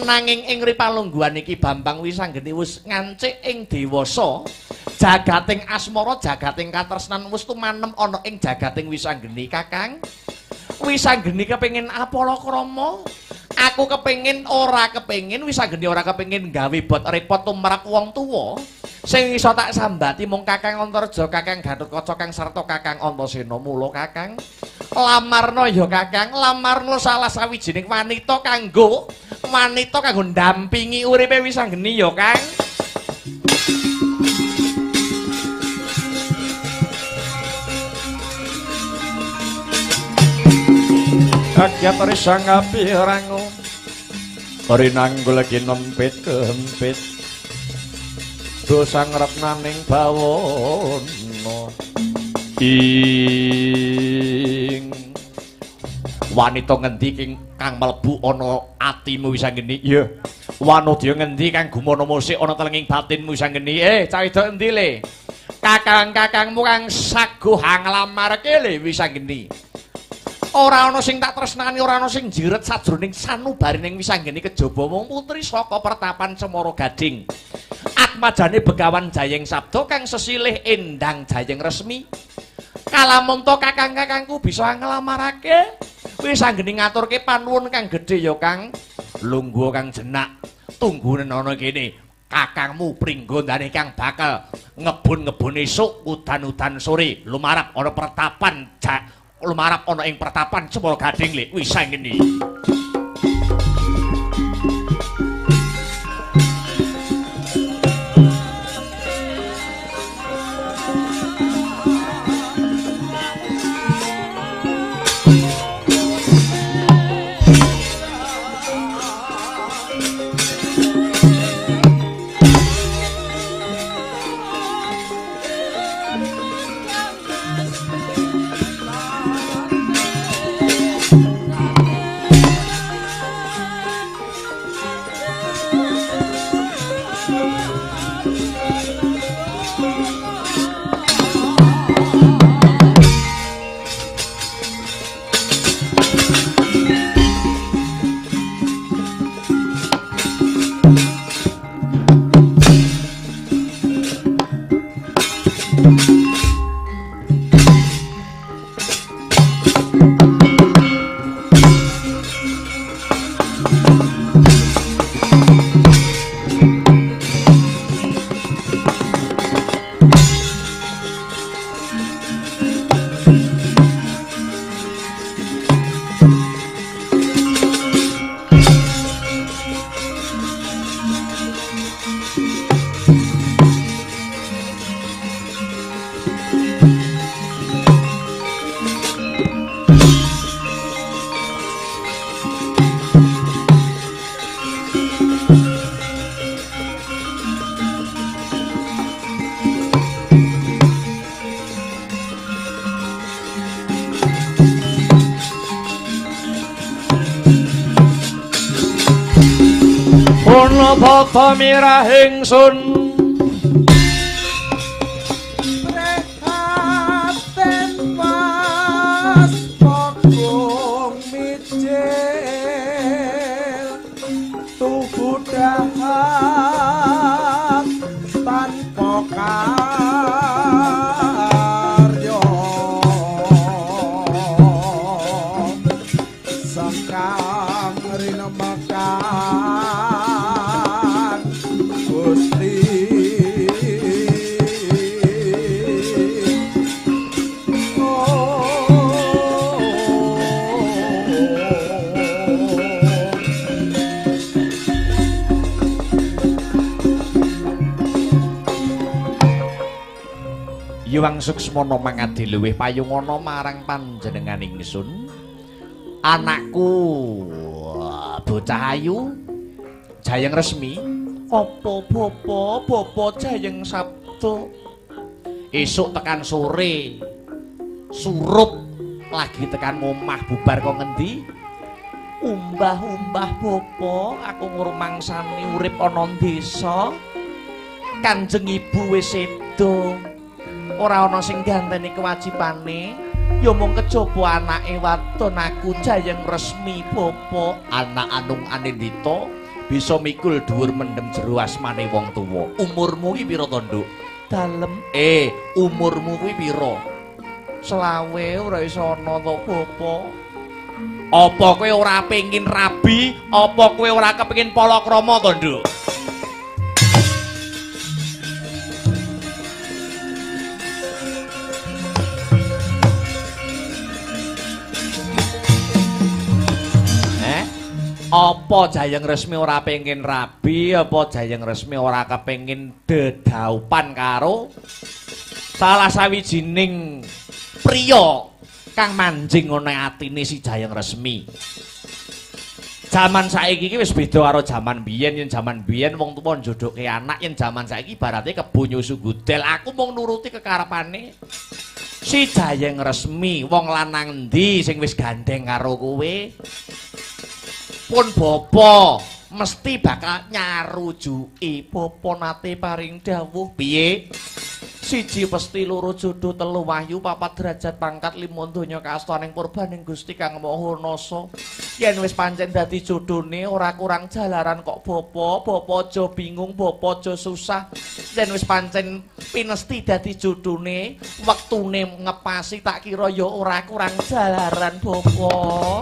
nanging ing ripalungguhan iki Bambang Wisanggeni wis ngancik ing dewasa jagating asmara jagating katresnan wis tumanem ana ing jagating Wisanggeni. Kakang Wisanggeni kepengin apalakrama aku kepengin ora kepengin Wisanggeni ora kepengin gawe bot repot tumrap wong tuwa sing iso tak sambati mung Kakang Antarja Kakang Gatotkaca kang sarta Kakang Antasena. Mula Kakang lamarna ya Kakang lamarna salah sawijining wanita kanggo ndampingi uripe Wisanggeni ya Kang. Kagyat risang api rangu rinanggul kinempit kempit dosang retnaning bawana ing wanita ngendi kang mlebu ana atimu Wisanggeni? Iya wanodya ngendi kang gumana musik ana telenging batinmu Wisanggeni? Cah wedok endi le? Kakang-kakangmu kang saguhang nglamarke le Wisanggeni. Ora ana sing tak tresnani, ora ana sing jiret sajroning sanubarining Wisanggeni kejaba wong putri saka pertapan Cemara Gading. Atmajane Begawan Jayeng Sabda kang sesilih endang Jayeng Resmi. Kalamun to kakang-kakangku bisa nglamarake, Wisanggeni ngaturke panuwun kang gedhe ya Kang. Lungguh kang jenak, tunggunen ana kene. Kakangmu pringgondane kang bakal ngebun-ngebun esuk udan-udan sore lumarap ana ing pertapan Cemara Gading le Wisanggeni. bata mirah ingsun Prekaten pas pokong mijil tubuh dahat tanpa karya sakang rina makan Gusti Yuwang Suksmana mangadi luwih payungana marang panjenengan ingsun. Anakku bocah ayu Jayeng Resmi. Apa bapa Jayeng Sabda? Esuk tekan sore surup lagi tekan omah bubar kok ngendi? Umbah-umbah bapa, aku ngrumangsani urip ana desa. Kanjeng Ibu wis sedo. Ora ana sing ganteni kewajibane, ya mung kejaba anake wadon aku Jayeng Resmi bapa. Anak Anung Anindita bisa mikul dhuwur mendem jero asmane wong tuwa. Umurmu ki pira to, Nduk? Dalem. Umurmu kuwi pira? 20 ora iso ana to, bapa. Apa kowe ora pengin rabi? Apa kowe ora kepengin palakrama to, Nduk? Apa Jayeng Resmi ora pengin rabi, apa Jayeng Resmi ora kepengin dedaupan karo salah sawijining priya kang manjing ana atine si Jayeng Resmi. Jaman saiki iki wis beda karo jaman biyen. Yen jaman biyen wong tuwa njodokke anak, yen jaman saiki ibarate kebo nyusu gudel. Aku mung nuruti kekarepane si Jayeng Resmi. Wong lanang endi sing wis gandeng karo kowe? Pun bapa mesti bakal nyarujuki. Bapa nate paring dawuh piye? 1 pesti, 2 jodoh, 3 wahyu, 4 derajat pangkat, 5 donya kastaning purbaning Gusti Kang Maha Nasa. Yen wis pancen dadi jodhone ora kurang jalaran kok bapa. Bapa aja bingung, bapa aja susah. Yen wis pancen pinesti dadi jodhone, wektune ngepasi tak kira ya ora kurang jalaran bapa.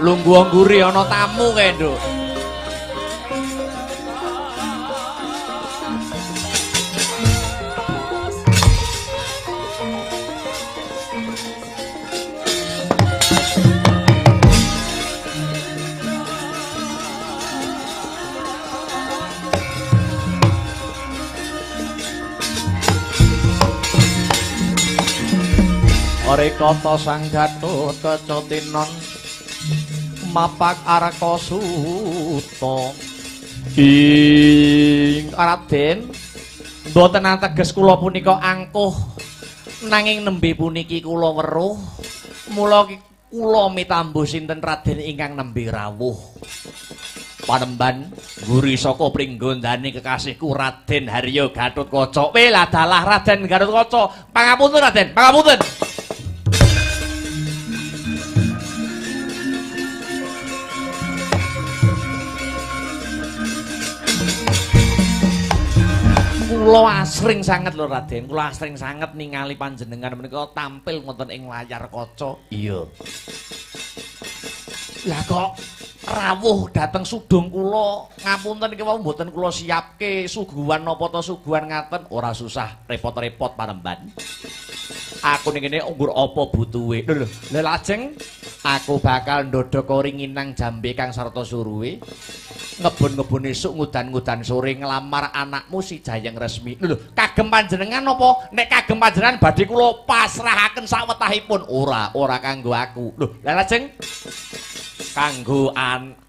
Lungguh ngguri ana tamu kae, Nduk. Rekata sang Gatut Kecatinon mapak Araka Suta. Ing Raden, mboten ateges kula punika angkuh, nanging nembe puniki kula weruh. Mula kula mitambuh sinten Raden ingkang nembe rawuh. Panemban nguri saka pringgondane kekasihku Raden Harya Gatotkaca. Lah dalah Raden Gatotkaca. Pangapunten Raden, pangapunten. Kula asring sanget lho Raden, kula asring sanget ningali panjenengan menika tampil wonten ing layar kaca. Iya. Lah kok rawuh dateng sudung kula, ngapunten iki wau mboten kula siapke suguhan napa ta suguhan ngaten, ora susah repot-repot Panemban. Aku ning kene nggur apa butuhe. Lho lajeng Aku bakal ndodho koringinang jambe kang sarta suruhe. Ngebon-ngebon esuk ngudan-ngudan sore nglamar anakmu si Jayeng Resmi. Lho, kagem panjenengan apa nek kagem panjenengan badhe kula pasrahaken sawetahipun? Ora kanggo aku. Lho, lha lajeng kanggo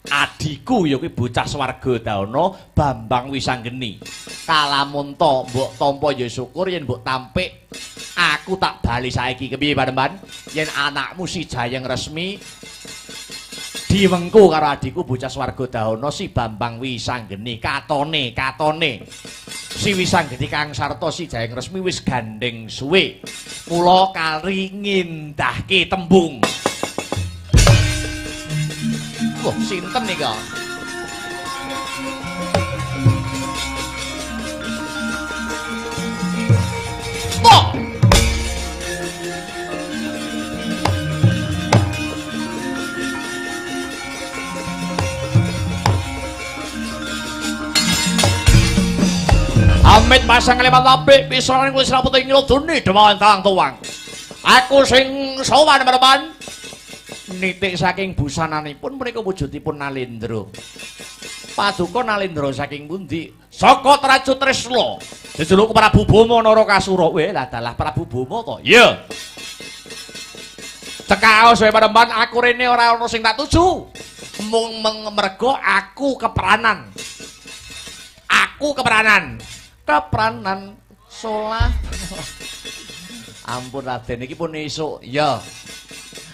adiku ya kuwi bocah Swargadana Bambang Wisanggeni. Kalamun to mbok tampa ya syukur yen mbok tampik aku tak bali saiki kepiye Panembahan yen anakmu si Jayeng Resmi diwengku karo adiku bocah Swargadana si Bambang Wisanggeni katone si Wisanggeni kang sarta si Jayeng Resmi wis gandeng suwe mula kali ngindahke tembung. Wah, sinten nika? Oh! Amit pasang lewat apik pisanan kuwi sraputing nyrodone dewan tang tuwang. Aku sing sowan Panembahan. Nitik saking busananipun menika wujudipun Nalendra. Paduka Nalendra saking pundi? Saka Traju Tresna. Jejuluk Prabu Bama Narakasura. Weh, lah dalah Prabu Bama to. Iya. Cekaos wae Panembahan aku rene ora ana sing tak tuju. Mung mergo aku keperanan. Kepranan solah. Ampun Raden iki pun esuk. Ya.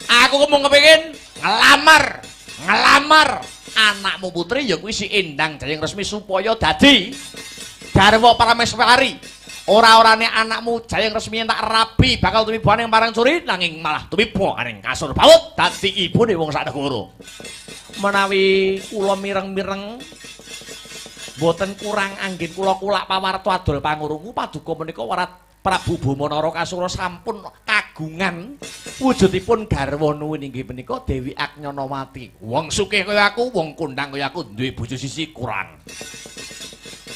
Aku mung kepengin ngelamar anakmu putri ya kuwi si Endang Jayeng Resmi supaya dadi garwa Parameswari. Ora-orane anakmu Jayeng Resmi tak rabi bakal tumiba ning Parang Suri nanging malah tumiba ning Kasur Bawut dadi ibune wong sak negara. Menawi kula mireng-mireng boten kurang anggen kula kulak pawarta adol pangurungu paduka menika warat Prabu Bama Narakasura sampun kagungan wujudipun garwa nuwun inggih menika Dewi Agnyonawati. Wong sugih kaya aku, wong kondang kaya aku duwe bojo siji kurang.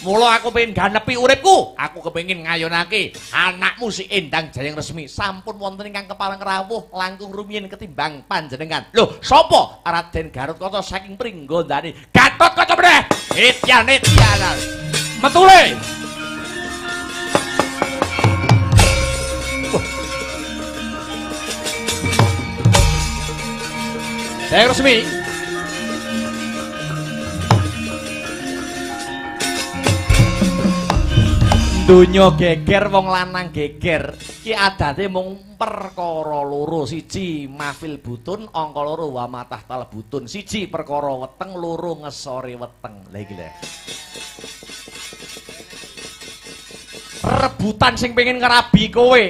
Mula aku pengen ganepi uripku, aku kepengin ngayunake anakmu si Endang Jayeng Resmi sampun wonten ingkang kepalang rawuh langkung rumiyin ketimbang panjenengan. Lho, sapa? Raden Garutkaca saking Pringgondani. Gatotkaca meneh. Etyan-etyanan. Metule. Jayeng Resmi. Donya geger wong lanang geger ki adate mung perkara loro. Siji mafil butun, angka loro wa matah tal butun. Siji perkara weteng, loro ngesore weteng. Lah iki lho. Rebutan sing pengen ngerabi kowe.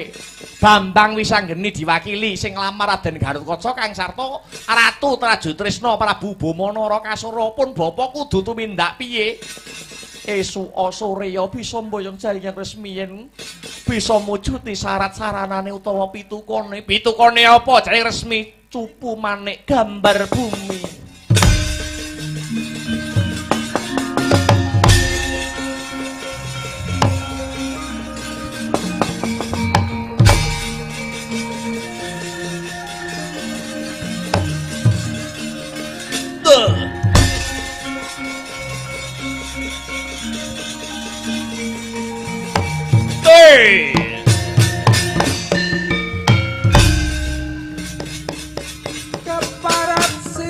Bambang Wisanggeni diwakili sing nglamar Raden Garutkaca kang sarta Ratu Traju Tresna Prabu Bama Narakasura pun bapa kudu tumindak piye? Esuk sore ya bisa mboyong Jayeng Resmi yen bisa mujuti syarat-saranane utawa pitukone. Pitukone apa Jayeng Resmi? Cupu manik gambar bumi. Keparat si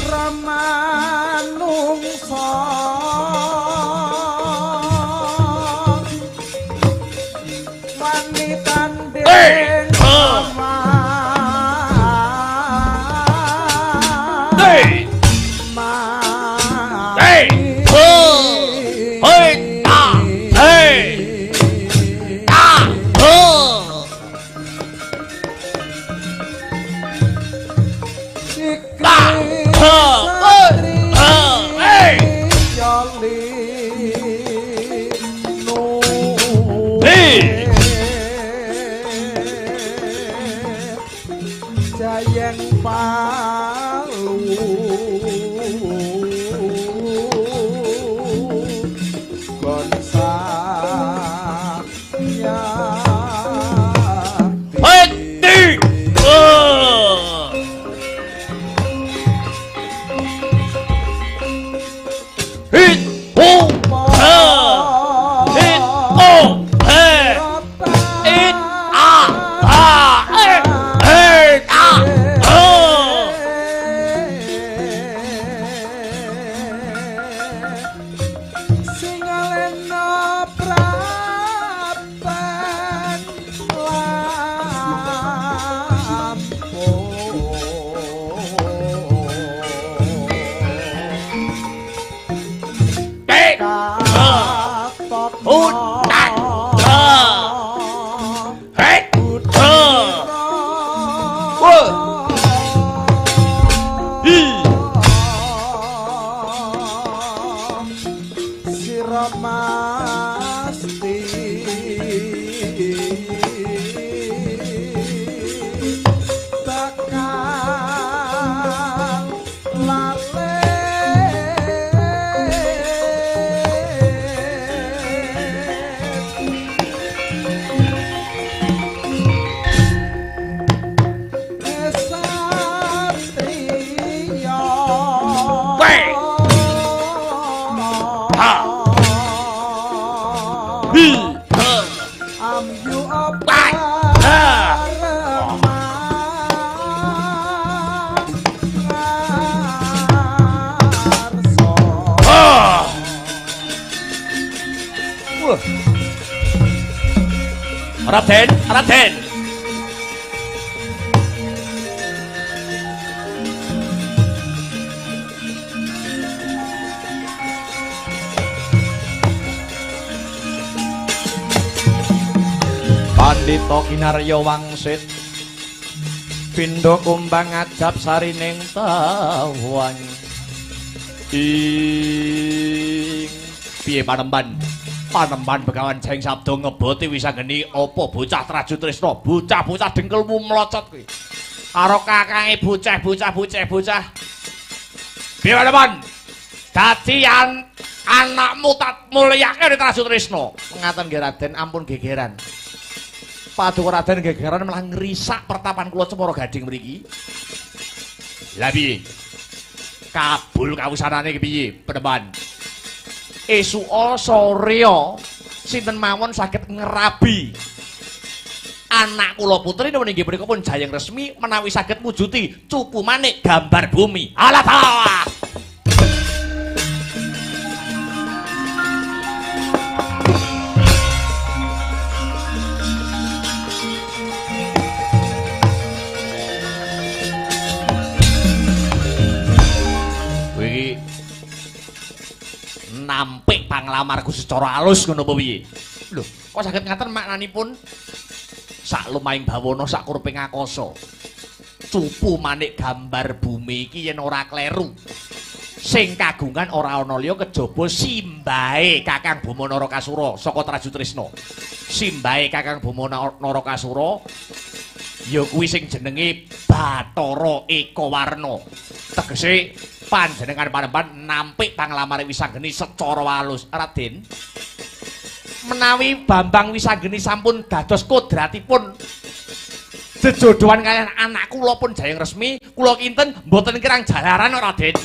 Ramanungsa wanita ndeng Jayeng Palu Raden, Raden. Pandita Kinarya Wangsit pindha kumbang ngajab sarining tawang ing piye Panembahan Begawan Jayeng Sabda ngeboti wisanggeni apa bocah Traju Trisna bocah-bocah dengkelmu mlocot kuwi karo kakange bocah piye Panembahan dadi anakmu tak mulyake Traju Trisna ngaten nggih Raden ampun gegeran Paduka Raden gegeran malah ngrisak pertapan kula Cemara Gading mriki. Lah piye? Kabul kawusanane ki piye, Panembahan? Esuka Surya sinten mawon saged ngerabi anak kula putri menawi nggih punika pun Jayeng Resmi menawi saged mujuti Cupu Manik Gambar Bumi. Alah ta. Nampik panglamarku secara alus ngono apa piye? Lho, kok saged ngaten maknanipun? Sak lumahing bawana sak kuruping akasa. Cupu Manik Gambar Bumi iki yen ora kleru. Sing kagungan ora ana liya kejaba simbahe Kakang Bima Narakasura saka Traju Trisna. Simbahe Kakang Bima Narakasura ya kuwi sing jenenge Bathara Ekawarna. Tegese panjenengan Panembahan nampik panglamare Wisanggeni secara alus. Raden, menawi Bambang Wisanggeni sampun dados kodratipun jejodohan kalian anak kula pun Jayeng Resmi, kula kinten mboten kirang jalaran Raden.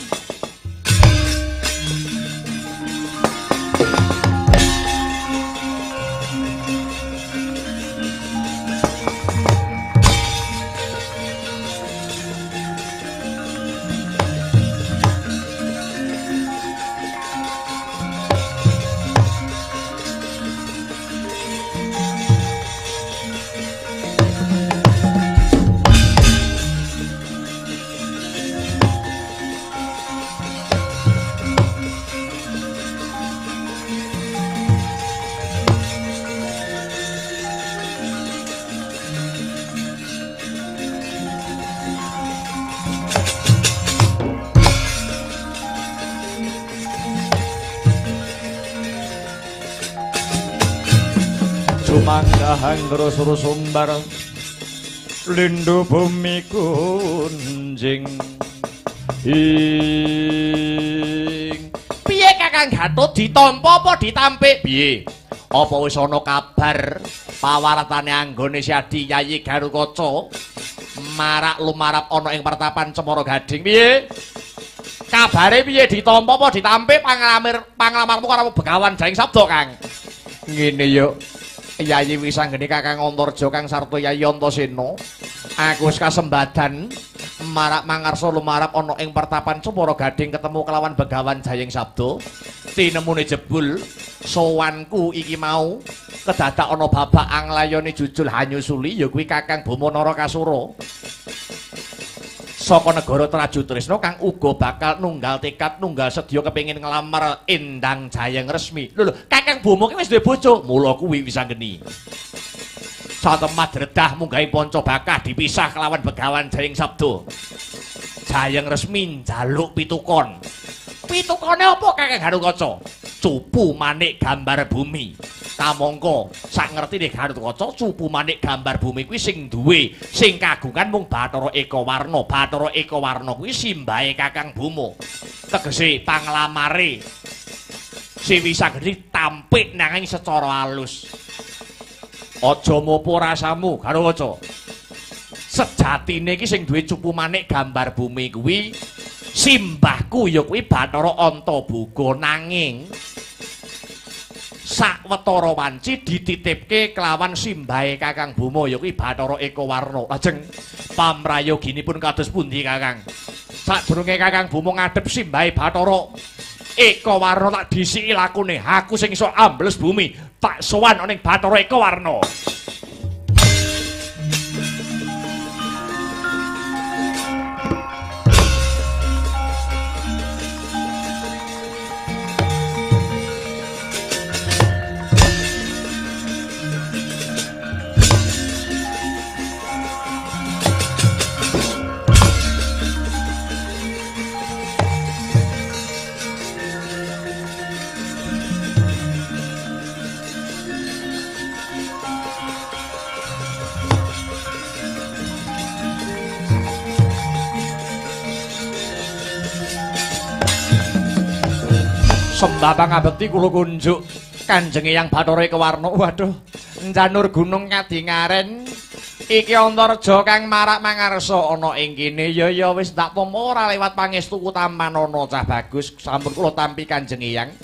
Manggahan terus sumbar lindu bumi kunjing ing piye Kakang Gatut ditampa apa ditampik piye apa wis ana kabar pawartane anggone Siadi Yayi Garukaca marak lumarap ana ing pertapan Cemara Gading piye kabare piye ditampa apa ditampik panglamarmu karo Begawan Jayeng Sabda Kang ngene yo Yayi Wisanggeni Kakang Antarja Kang sarta Yayi Antasena aku wis kasembadan marak mangarsa lumarap ana ing pertapan Cemara Gading ketemu kelawan Begawan Jayeng Sabda tinemune jebul sowanku iki mau kedadak ana babak anglayane jujul hanyusuli ya kuwi Kakang Bima Narakasura saka negara Traju Trisna kang uga bakal nunggal tekad nunggal sedya kepengin nglamar Endang Jayeng Resmi. Lho Kakang Bima ki wis duwe bojo, mula kuwi Wisanggeni. Satemah dredah munggahe panca bakah dipisah kelawan Begawan Jayeng Sabda. Jayeng Resmi njaluk pitukon. Pitukone apa Kakang Garukaca? Cupu Manik Gambar Bumi. Kamangka sak ngertine Garukaca Cupu Manik Gambar Bumi kuwi sing duwe sing kagungan mung Bathara Ekawarna. Bathara Ekawarna kuwi simbahe Kakang Bima. Tegese panglamare si Wisanggeni tampik nanging secara alus. Aja mopo rasamu Garukaca. Sejatine iki sing duwe Cupu Manik Gambar Bumi kuwi simbahku ya kuwi Bathara Antaboga nanging sawetara wanci dititipke kelawan simbahe Kakang Bima ya kuwi Bathara Ekawarna. Lajeng pamrayoginipun kados pundi Kakang? Sadurunge Kakang Bima ngadhep simbahe Bathara Ekawarna tak disiki lakune. Aku sing iso ambles bumi tak sowan ning Bathara Ekawarna. Sembah pangabekti kula kunjuk Kanjeng Eyang Bathara Kewarna. Waduh, njanur gunung kadingaren. Iki Antarja kang marak mangarsa ana ing kene. Ya wis ndak apa ora lewat pangestu Utamanana cah bagus. Sampun kula tampi Kanjeng Eyang.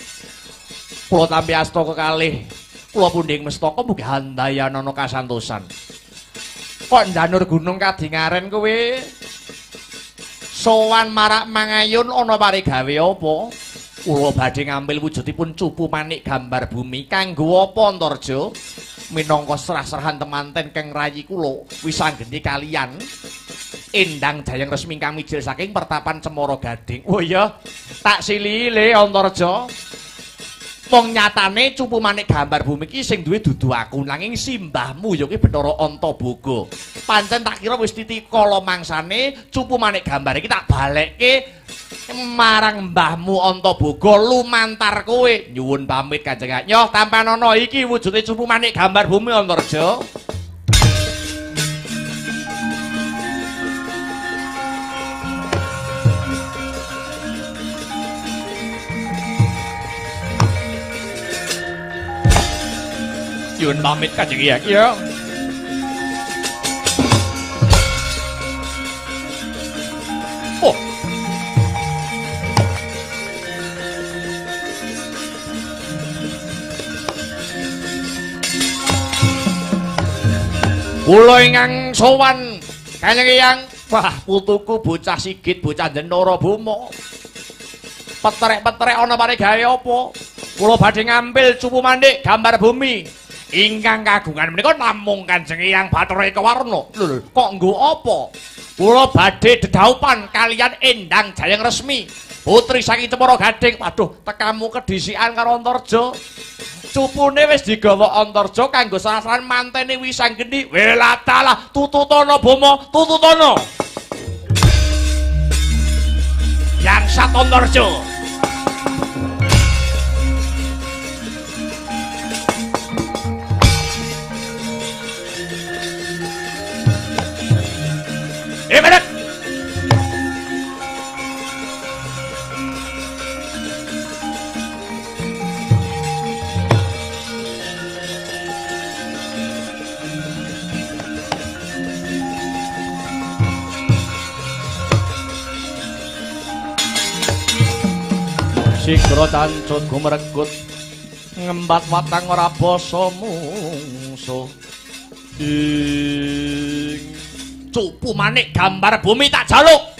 Kula tampi asta kekalih. Kula pundhing mestaka mugi handayanana kasantosan. Kok njanur gunung kadingaren kowe sowan marak mangayun ana parigawe apa? Kula badhe ngambil wujudipun cupu manik gambar bumi kanggo apa Antarja? Minangka serah-serahan temanten kang rayi kula wisanggeni kalian Endang Jayang Resmi kang mijil saking pertapan Cemara Gading. Oh iya, tak silile Antarja. Wong nyatane cupu manik gambar bumi iki sing duwe dudu aku nanging simbahmu ya kuwi Bathara Antaboga. Pancen tak kira wis titik kala mangsane cupu manik gambar iki tak balekke marang mbahmu Antaboga lumantar kowe. Nyuwun pamit Kanjeng Nyoh tampanana iki wujude cupu manik gambar bumi Antarja. Nyuwun pamit Kanjeng Hyang ya. Oh. Kula ingkang sowan Kanjeng Hyang. Wah, putuku bocah sigit, bocah Jendara Boma. Petrek-petrek ana parigawe apa? Kula badhe ngambil cupu mandik gambar bumi. Ingkang kagungan menika namung Kanjeng Hyang Bathara Kewarna. Lho, kok nggo apa? Kula badhe dedaupan kalian Endang Jayang Resmi, putri saking Cemara Gading. Waduh, tekamu kedhisikan karo Antarja. Cupune wis digawa Antarja kanggo sarasan mantene Wisanggeni. Welatalah tututana Boma, tututana. Yang sat Antarja. Menek. Sigra cancut gumregut ngembat watang ora basa mungsuh. Cupu manik gambar bumi tak jaluk.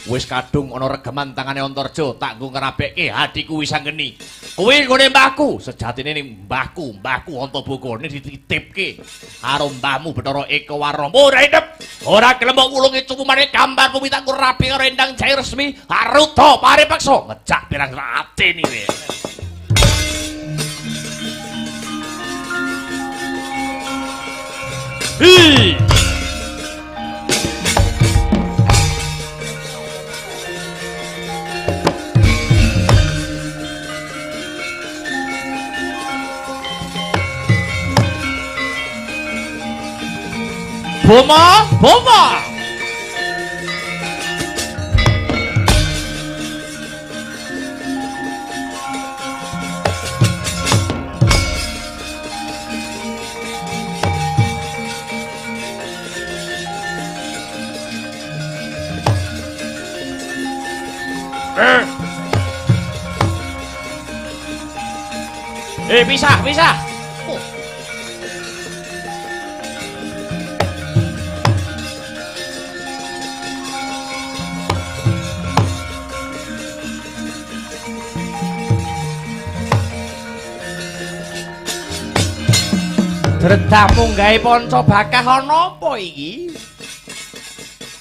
Wis kadung ana regeman tangane Antarja tak nggo ngrabekke hatiku Wisanggeni. Kuwi nggone mbahku, sejatine mbahku Antaboga dititipke karo mbahmu Bathara Kewarna. Ora idep, ora gelem ngulungi cupu manik gambar bumi tak nggo rapi karo Endang Jayang Resmi. Aruta paripeksa ngejak pirang atine kowe. Hi! Boma, Boma. Pisah, pisah. Dredah munggahe panca bakah ana apa iki?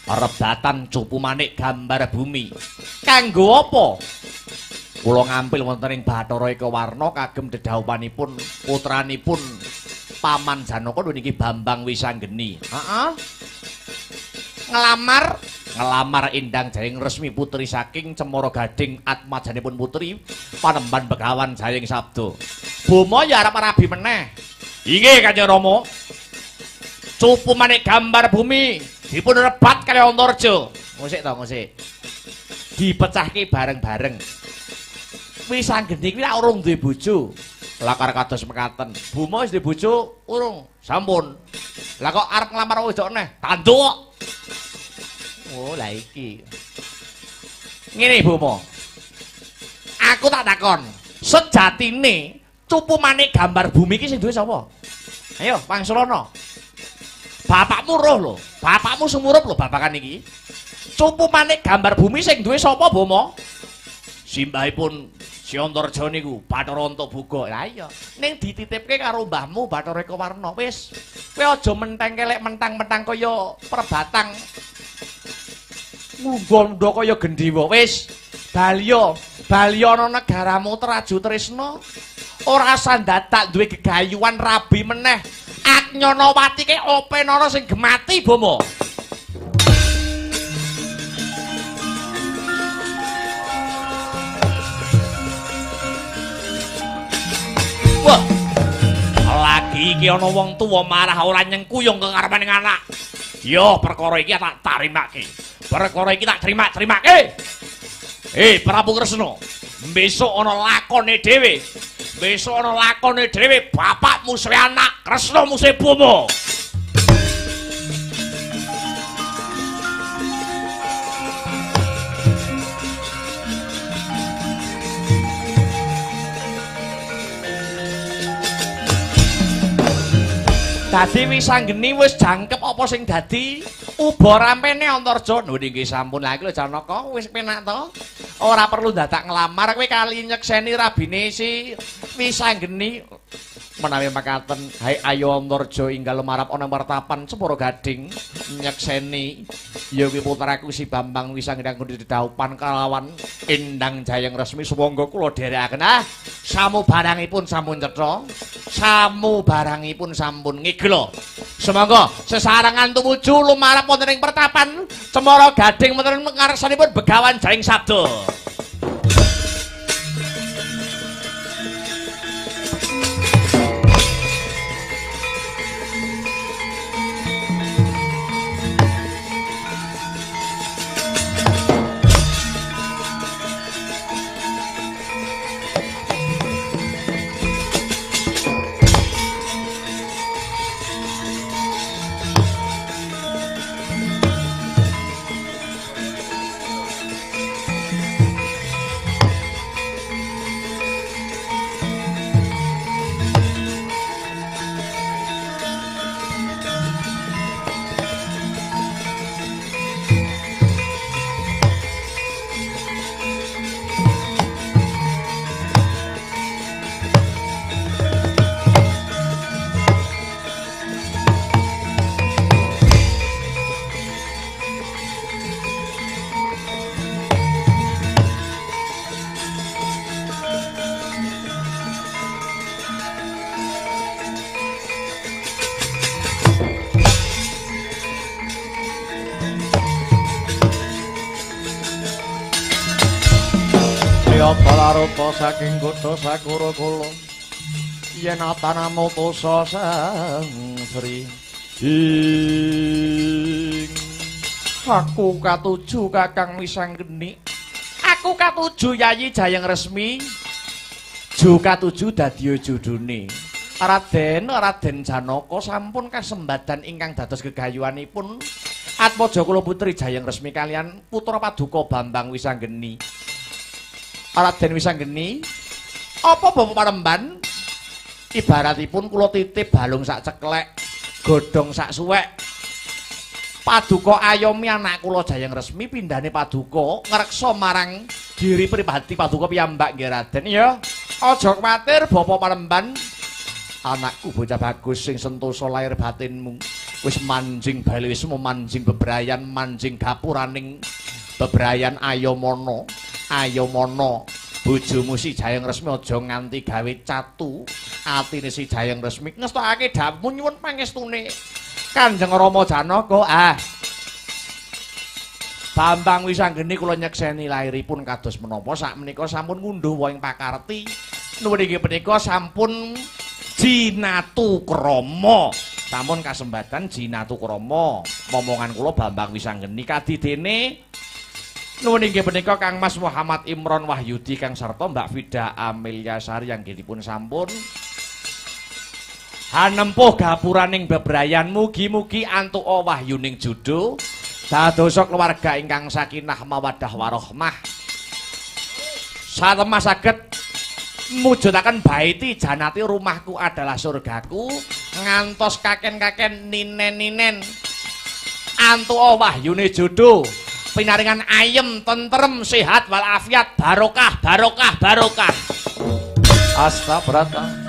Rebatan cupu manik gambar bumi. Kanggo apa? Kula ngampil wonten ing Bathara Kewarna kagem dedhaupanipun putranipun Paman Janaka niki Bambang Wisanggeni. Heeh. Ngelamar Endang Jayang Resmi putri saking Cemara Gading atmajanipun putri Panembahan Begawan Jayeng Sabda. Boma ya arep rabi meneh. Inggih Kanjeng Rama. Cupu manik gambar bumi dipun rebat kali Antarja. Ngusik to, ngusik. Dipecahke bareng-bareng. Wisanggeni kuwi lak urung duwe bojo. Lah karo kados mekaten. Buma wis duwe bojo urung? Sampun. Lah kok arep nglamar wedok neh? Tanduk. Oh, lah iki. Ngene Buma. Aku tak takon, sejatine cupu manik gambar bumi iki sing duwe sapa? Ayo, Pangsulana. Bapakmu roh lho, bapakmu sumurup lho babakan iki. Cupu manik gambar bumi sing duwe sapa, Bama? Simbahipun Si Antarja niku Bathara Antaboga. Lah iya, ning dititipke karo mbahmu Bathara Ekawarna. Wis, kowe aja menteng kelek mentang-mentang kaya perbatang. Munggo kaya gendhewa. Wis, Balya ana negaramu Traju Tresna. Ora sandadak duwe gegayuhan rabi meneh. Agnyana-wati ke openara sing gemati, Bama. Wah. Lagi iki ana wong tuwa marah ora nyengkuyung kekarepaning anak. Yo, perkara iki tak tarimake. Perkara iki tak terima-terimake. Prabu Kresna, besok ana lakone dhewe. Besok ana lakone dhewe, bapak musuh anak, Kresna musuh Bama. Dadi Wisanggeni wis jangkep apa sing dadi uba rampene Antarja. Lho nggih sampun. Lah iki lho Janaka wis penak to. Ora perlu dadak nglamar kowe kali nyekseni rabine si Wisanggeni. Menawi makaten, hai ayo Antarja inggal marap ana mertapan Separa Gading nyekseni ya kuwi putraku si Bambang Wisanggeni anggon didhaupan kalawan Endang Jayeng Resmi. Sumangga kula dherekaken samubarangipun sampun cetha. Samubarangipun sampun ngigla. Semangga sesarengan tumuju lumarap wonten ing pertapan Cemara Gading wonten ngarsanipun Begawan Jayeng Sabda. Balarupa saking kutha Sakura kula yen atanamu tosa sang Sri aku katuju Kakang Wisanggeni, aku katuju Yayi Jayeng Resmi, ju katuju dadi judune Raden Janaka sampun kasembadan ingkang dados gegayuhanipun Atmaja kula putri Jayeng Resmi kalian putra paduka Bambang Wisanggeni. Raden Wisanggeni, apa Bapak Paremban? Ibaratipun kula titip balung sak ceklek, godhong sak suwek. Paduka ayomi anak kula Jayeng Resmi pindhane paduka ngreksa marang diri pribadi paduka piyambak nggih Raden ya. Aja kuwatir Bapak Paremban. Anakku bocah bagus sing sentosa lair batinmu. Wis manjing bali wis manjing bebrayan manjing gapuraning bebrayan Ayomana. Ayomana bojomu si Jayeng Resmi aja nganti gawe catu atine si Jayeng Resmi ngestokake dawuh nyuwun pangestune Kanjeng Rama Janaka. Bambang Wisanggeni kula nyekseni lairipun kados menapa sakmenika sampun ngunduh wong pakarti nuwun inggih punika sampun jinatu krama sampun kasembadan jinatu krama momongan kula Bambang Wisanggeni kadidene Nuwun inggih punika Kang Mas Muhammad Imron Wahyudi Kang sarta Mbak Vida Amelia Sari yang dipun sampun hanempuh gapuraning bebrayan mugi-mugi antuka wahyuning judul dadosa keluarga ingkang sakinah mawaddah warahmah satemah saged mujudaken baiti janati rumahku adalah surgaku ngantos kaken-kaken ninen-ninen antuka wahyune judul pinaringan ayem tentrem sehat walafiat barokah barokah barokah astagfirullah